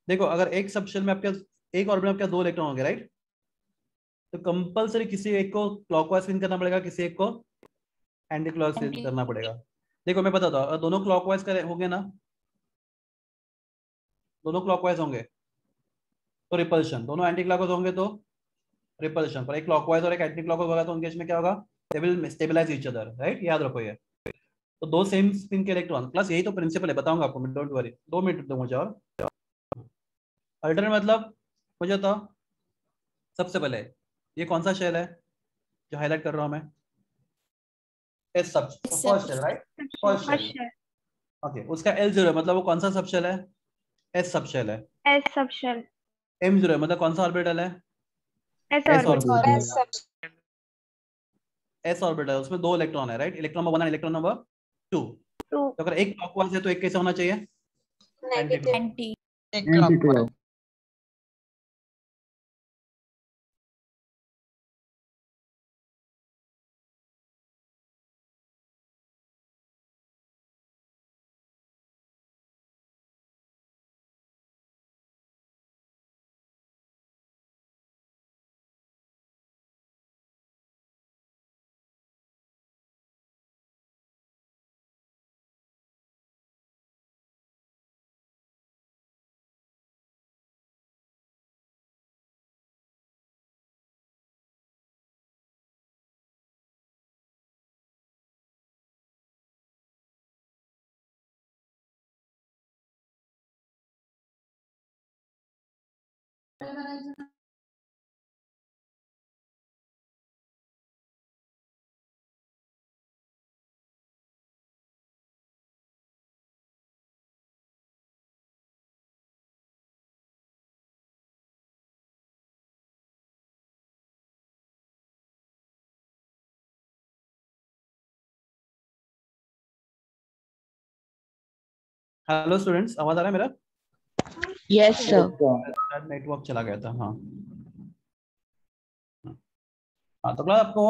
देखो अगर एक सबशेल में आपके एक ऑर्बिटल में आपके 2 इलेक्ट्रॉन होंगे, राइट, तो कंपलसरी किसी एक को क्लॉकवाइज स्पिन करना पड़ेगा, किसी एक को एंटी क्लॉकवाइज स्पिन करना पड़ेगा। देखो मैं बताता हूँ, अगर दोनों क्लॉकवाइज करे होंगे ना, दोनों क्लॉकवाइज होंगे तो रिपल्शन, दोनों एंटी क्लॉकवाइज होंगे तो रिपल्शन। पर एक क्लॉकवाइज और एक एंटी क्लॉकवाइज होगा तो उनके बीच में क्या होगा? They will stabilise each other, right. याद रखो ये। तो दो सेम स्पिन के इलेक्ट्रॉन, प्लस यही तो प्रिंसिपल है, बताऊंगा आपको मैं, डोंट वरी। 2 मिनट दो मुझे और। अल्टरनेट मतलब मुझे बताओ सबसे पहले ये कौन सा शेल है जो हाईलाइट कर रहा हूं मैं? एस सब first shell, right, first shell. First. Okay, उसका L0 मतलब वो कौन सा सबशेल है? एस सबशेल है। S subshell. M0 मतलब कौन सा ऑर्बिटल है? S S orbital. Orbital. S orbital, उसमें 2 इलेक्ट्रॉन है, राइट, इलेक्ट्रॉन नंबर 1 और इलेक्ट्रॉन नंबर 2। 2. तो अगर एक क्लॉकवाइज है तो एक कैसे होना चाहिए? Anti clockwise. Anti. Anti-clockwise. Hello students, आवाज आ रहा है मेरा? Yes, sir. शायद नेटवर्क चला गया था। हाँ हाँ, तो क्लास आपको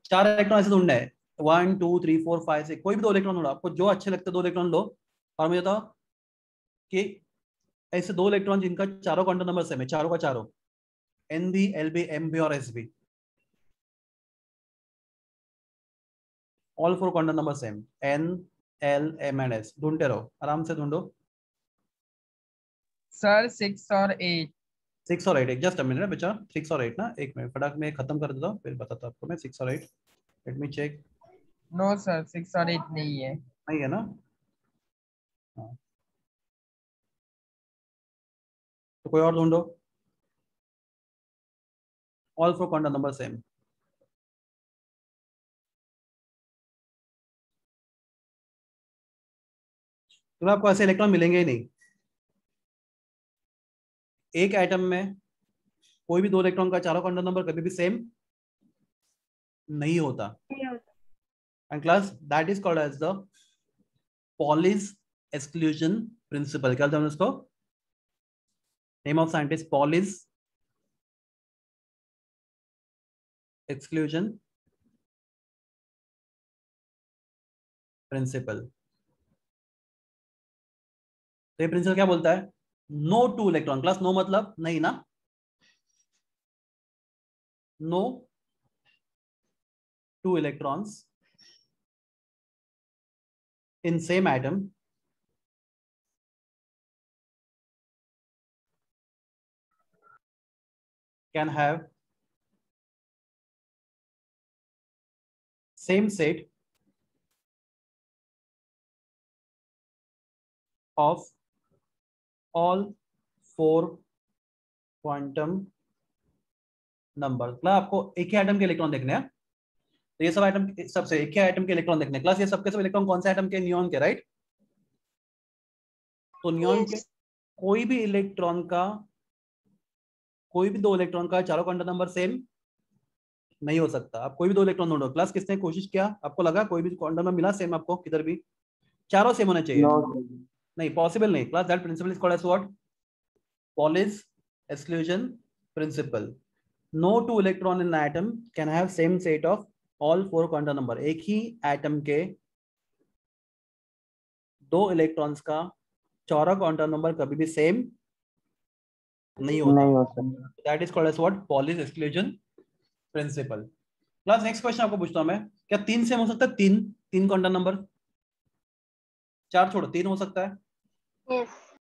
4 इलेक्ट्रॉन ऐसे ढूंढने हैं। 1 2 3 4 5 6, कोई भी 2 इलेक्ट्रॉन ढूंढो, आपको जो अच्छे लगते 2 इलेक्ट्रॉन लो। और मुझे बताओ कि ऐसे 2 इलेक्ट्रॉन जिनका चारों क्वांटम नंबर सेम है, चारों का चारों, N B, L B, M B और S B, all 4 quantum number same, N L M and S. ढूंढते रहो, आराम से ढूंढो। सर 6 और 8। 6 और 8, एक जस्ट मिनट बचा। 6 और 8 ना, एक मिनट फटाक में खत्म कर देता हूँ, फिर बताता हूँ आपको मैं। 6 और 8, let me check. No sir 6 और 8 नहीं है। नहीं है ना? हाँ, तो कोई और ढूंढो। All 4 quantum number same. तो आपको ऐसे इलेक्ट्रॉन मिलेंगे ही नहीं। एक एटम में कोई भी 2 इलेक्ट्रॉन का चारों क्वांटम नंबर कभी भी सेम नहीं होता। And class that is called as the Pauli's exclusion principle. क्या बोलते हैं उसको? Name of scientist Pauli's exclusion principle. तो ये प्रिंसिपल क्या बोलता है? No two electron. Class no मतलब नहीं ना, no two electrons in same atom can have same set of all 4 quantum numbers। मतलब आपको एक ही एटम के इलेक्ट्रॉन देखने हैं। तो ये सब एटम, सबसे एक ही एटम के इलेक्ट्रॉन देखने। क्लास ये सबके सब इलेक्ट्रॉन कौन से एटम के? नियॉन के, राइट? तो नियॉन के कोई भी इलेक्ट्रॉन का, कोई भी 2 इलेक्ट्रॉन का चारों क्वांटम नंबर सेम नहीं हो सकता। आप कोई भी 2 इलेक्ट्रॉन ढूंढो। क्लास किसने कोशिश किया? आपको लगा कोई भी क्वांटम नंबर मिला सेम आपको किधर भी? चारों सेम होने चाहिए। No, नहीं, पॉसिबल नहीं। Class that principle is called as what? Pauli's exclusion principle. No two electron in an atom can have same set of all 4 quantum number। एक ही एटम के 2 इलेक्ट्रॉन्स का चौरा क्वांटम नंबर कभी भी same नहीं होता। नहीं हो सकता। That is called as what? Pauli's exclusion principle। Class next question आपको पूछता हूं मैं, क्या 3 सेम हो सकता है? 3 क्वांटम नंबर, 4 छोड़ो, 3 हो सकता है?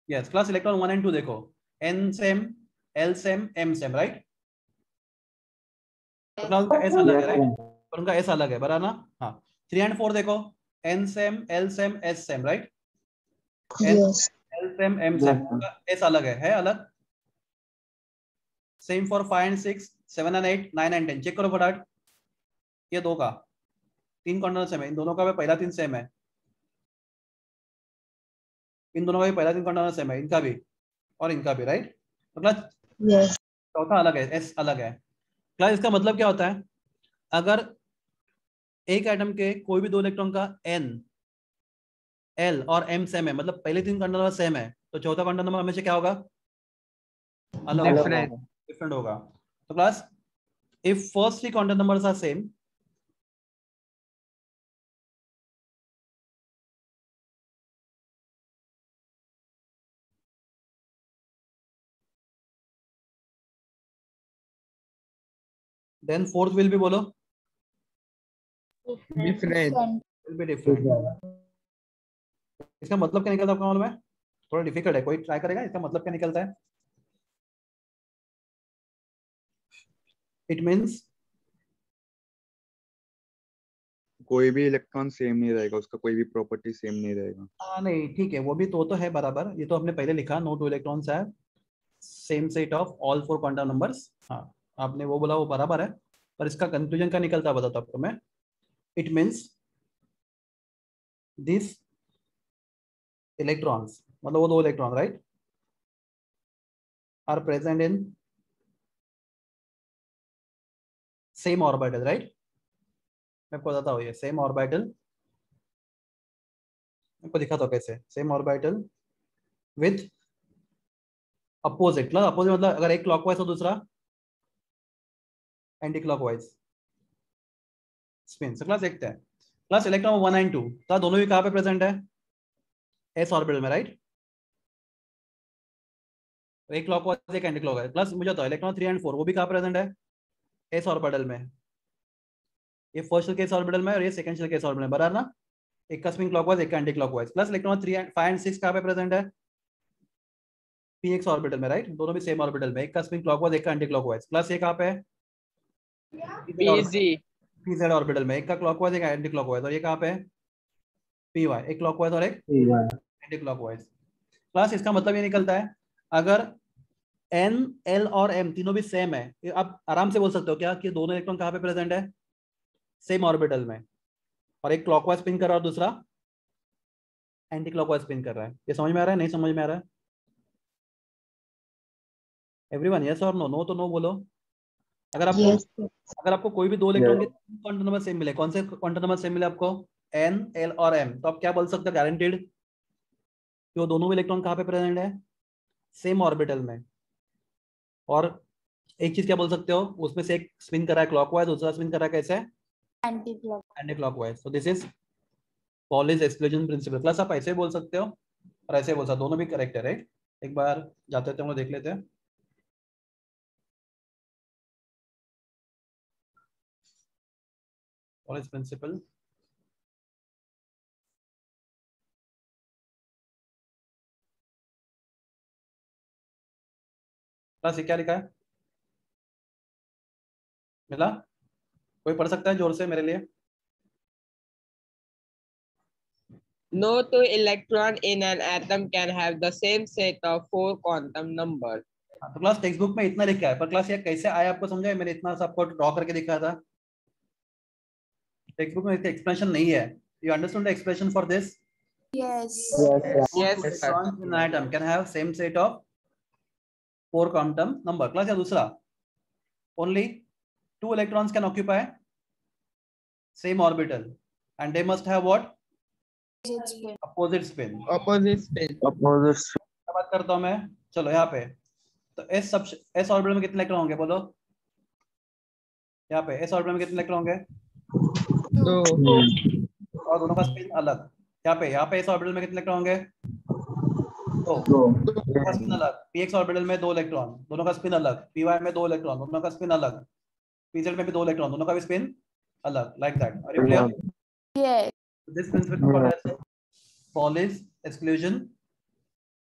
Yes class. इलेक्ट्रॉन 1 एंड 2 देखो, N same, L same, M same, right? तो उनका एस अलग है, राइट? और उनका एस अलग है, बराबर ना? हाँ। 3 एंड 4 देखो, N same, L same, S same, right? N L same, M same, उनका एस अलग है अलग। Same for 5 and 6, 7 and 8, 9 and 10। Check करो फटाफट। ये 2 का 3 क्वांटम सेम है, इन दोनों का भी पहला 3 सेम है, इन दोनों का भी पहला 3 क्वांटम सेम है, इनका भी और इनका भी, राइट? मतलब चौथा अलग है, एस अलग है। क्लास इसका मतलब क्या होता है? अगर एक एटम के कोई भी 2 इलेक्ट्रॉन का एन, एल और एम सेम है, मतलब पहले 3 क्वांटम नंबर सेम है, तो चौथा क्वांटम नंबर हमेशा क्या होगा? अलग होगा, डिफरेंट। डिफरेंट होगा। तो class if first 3 quantum numbers are same, then fourth will be, बोलो, डिफरेंट। will be different। इसका मतलब क्या निकलता है आपको मालूम है? थोड़ा डिफिकल्ट है, कोई ट्राई करेगा? इसका मतलब क्या निकलता है? इट मींस कोई भी इलेक्ट्रॉन सेम नहीं रहेगा, उसका कोई भी प्रॉपर्टी सेम नहीं रहेगा। नहीं, ठीक है, वो भी तो है बराबर। ये तो हमने पहले लिखा, नो टू इलेक्ट्रॉन्स है same set of all 4 quantum numbers. हाँ, आपने वो बोला वो बराबर है, पर इसका कंक्लूजन क्या निकलता बताता आपको मैं। इट मीन्स दिस इलेक्ट्रॉन्स, मतलब वो 2 electron right, are present in same orbital right. मैं आपको बताता हूँ ये सेम ऑर्बिटल, आपको दिखाता हूँ कैसे। सेम ऑर्बिटल विथ अपोजिट, मतलब अपोजिट मतलब अगर एक क्लॉकवाइज हो दूसरा एंटी क्लॉकवाइज स्पिन। क्लास देखते हैं। क्लास इलेक्ट्रॉन 1 एंड 2 तो दोनों भी कहाँ पे प्रेजेंट है? एस ऑर्बिटल में राइट। एक क्लॉकवाइज एक एंटी क्लॉकवाइज। प्लस मुझे तो इलेक्ट्रॉन 3 एंड 4 वो भी कहाँ प्रेजेंट है? एस ऑर्बिटल में। ये फर्स्ट केस ऑर्बिटल में और ये सेकंड केस ऑर्बिटल में, बराबर ना। एक का स्पिन क्लॉकवाइज एक का anti clockwise. Plus electron 3 and 5 and 6 कहाँ पे प्रेजेंट है? पीएक्स ऑर्बिटल में राइट। दोनों भी सेम ऑर्बिटल में, एक का स्पिन क्लॉकवाइज एक का एंटी क्लॉकवाइज। प्लस ये कहाँ पे है? पीजेड ऑर्बिटल में, एक का क्लॉकवाइज एक एंटी क्लॉकवाइज। और ये कहाँ पे है? पीवाई, एक क्लॉकवाइज और एक एंटी क्लॉकवाइज। प्लस इसका मतलब ये निकलता है अगर एन एल और एम तीनों भी सेम है, आप आराम से बोल सकते हो क्या कि दोनों इलेक्ट्रॉन कहाँ पे प्रेजेंट है? सेम ऑर्बिटल में, और एक क्लॉकवाइज स्पिन कर रहा है और दूसरा एंटी क्लॉकवाइज स्पिन कर रहा है। ये समझ में आ रहा है? नहीं समझ में आ रहा है? एवरीवन यस और नो? नो तो नो बोलो। अगर आपको Yes, sir. अगर आपको कोई भी 2 इलेक्ट्रॉन के क्वांटम नंबर सेम मिले, कौन से क्वांटम नंबर सेम मिले आपको? एन एल और एम, तो आप क्या बोल सकते हो गारंटेड कि वो दोनों में इलेक्ट्रॉन कहाँ पे प्रेजेंट है? सेम ऑर्बिटल में। और एक चीज क्या बोल सकते हो, उसमें से एक स्पिन कर रहा है क्लॉकवाइज, दूसरा स्पिन कर रहा है कैसे? Anti clockwise. So this is polish exclusion principal. Plus आप ऐसे बोल सकते हो और ऐसे बोल सकते हो, दोनों भी करेक्ट है राइट। एक बार जाते थे हम लोग देख लेते हैं। पॉलिश प्रिंसिपल, प्लस ये क्या लिखा है? मिला? कोई पढ़ सकता है जोर से मेरे लिए? No two electron in an atom can have the same set of 4 quantum numbers. हाँ, तो क्लास टेक्स्ट बुक में इतना लिखा है, पर क्लास ये कैसे आया आपको समझा है? मैंने इतना सा आपको ड्रॉ करके दिखाया था। टेक्स्ट बुक में इसका एक्सप्लेनेशन नहीं है। You understand the expression for this? Yes, Electrons sir. in an atom can have same set of 4 quantum number. Class या दूसरा, only 2 electrons can occupy same orbital and they must have what? Opposite spin. Opposite spin. क्या बात करता हूँ मैं? चलो यहाँ पे तो एस ऑर्बिटल में कितने इलेक्ट्रॉन होंगे बोलो? यहाँ पे एस ऑर्बिटल में कितने इलेक्ट्रॉन होंगे? 2. और दोनों का स्पिन अलग। यहाँ पे एस ऑर्बिटल में कितने इलेक्ट्रॉन होंगे? 2। का स्पिन अलग। पीएक्स ऑर्बिटल में 2 इलेक्ट्रॉन, दोनों का स्पिन अलग। पीवाई में 2 इलेक्ट्रॉन, दोनों का स्पिन अलग। पीजेड में भी 2 इलेक्ट्रॉन, दोनों का भी स्पिन अलग। Like that. Are you clear? Yes. This principle called as Pauli's exclusion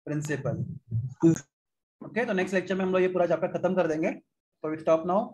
principle. Okay, तो नेक्स्ट लेक्चर में हम लोग ये पूरा चैप्टर खत्म कर देंगे। तो वी स्टॉप नाउ।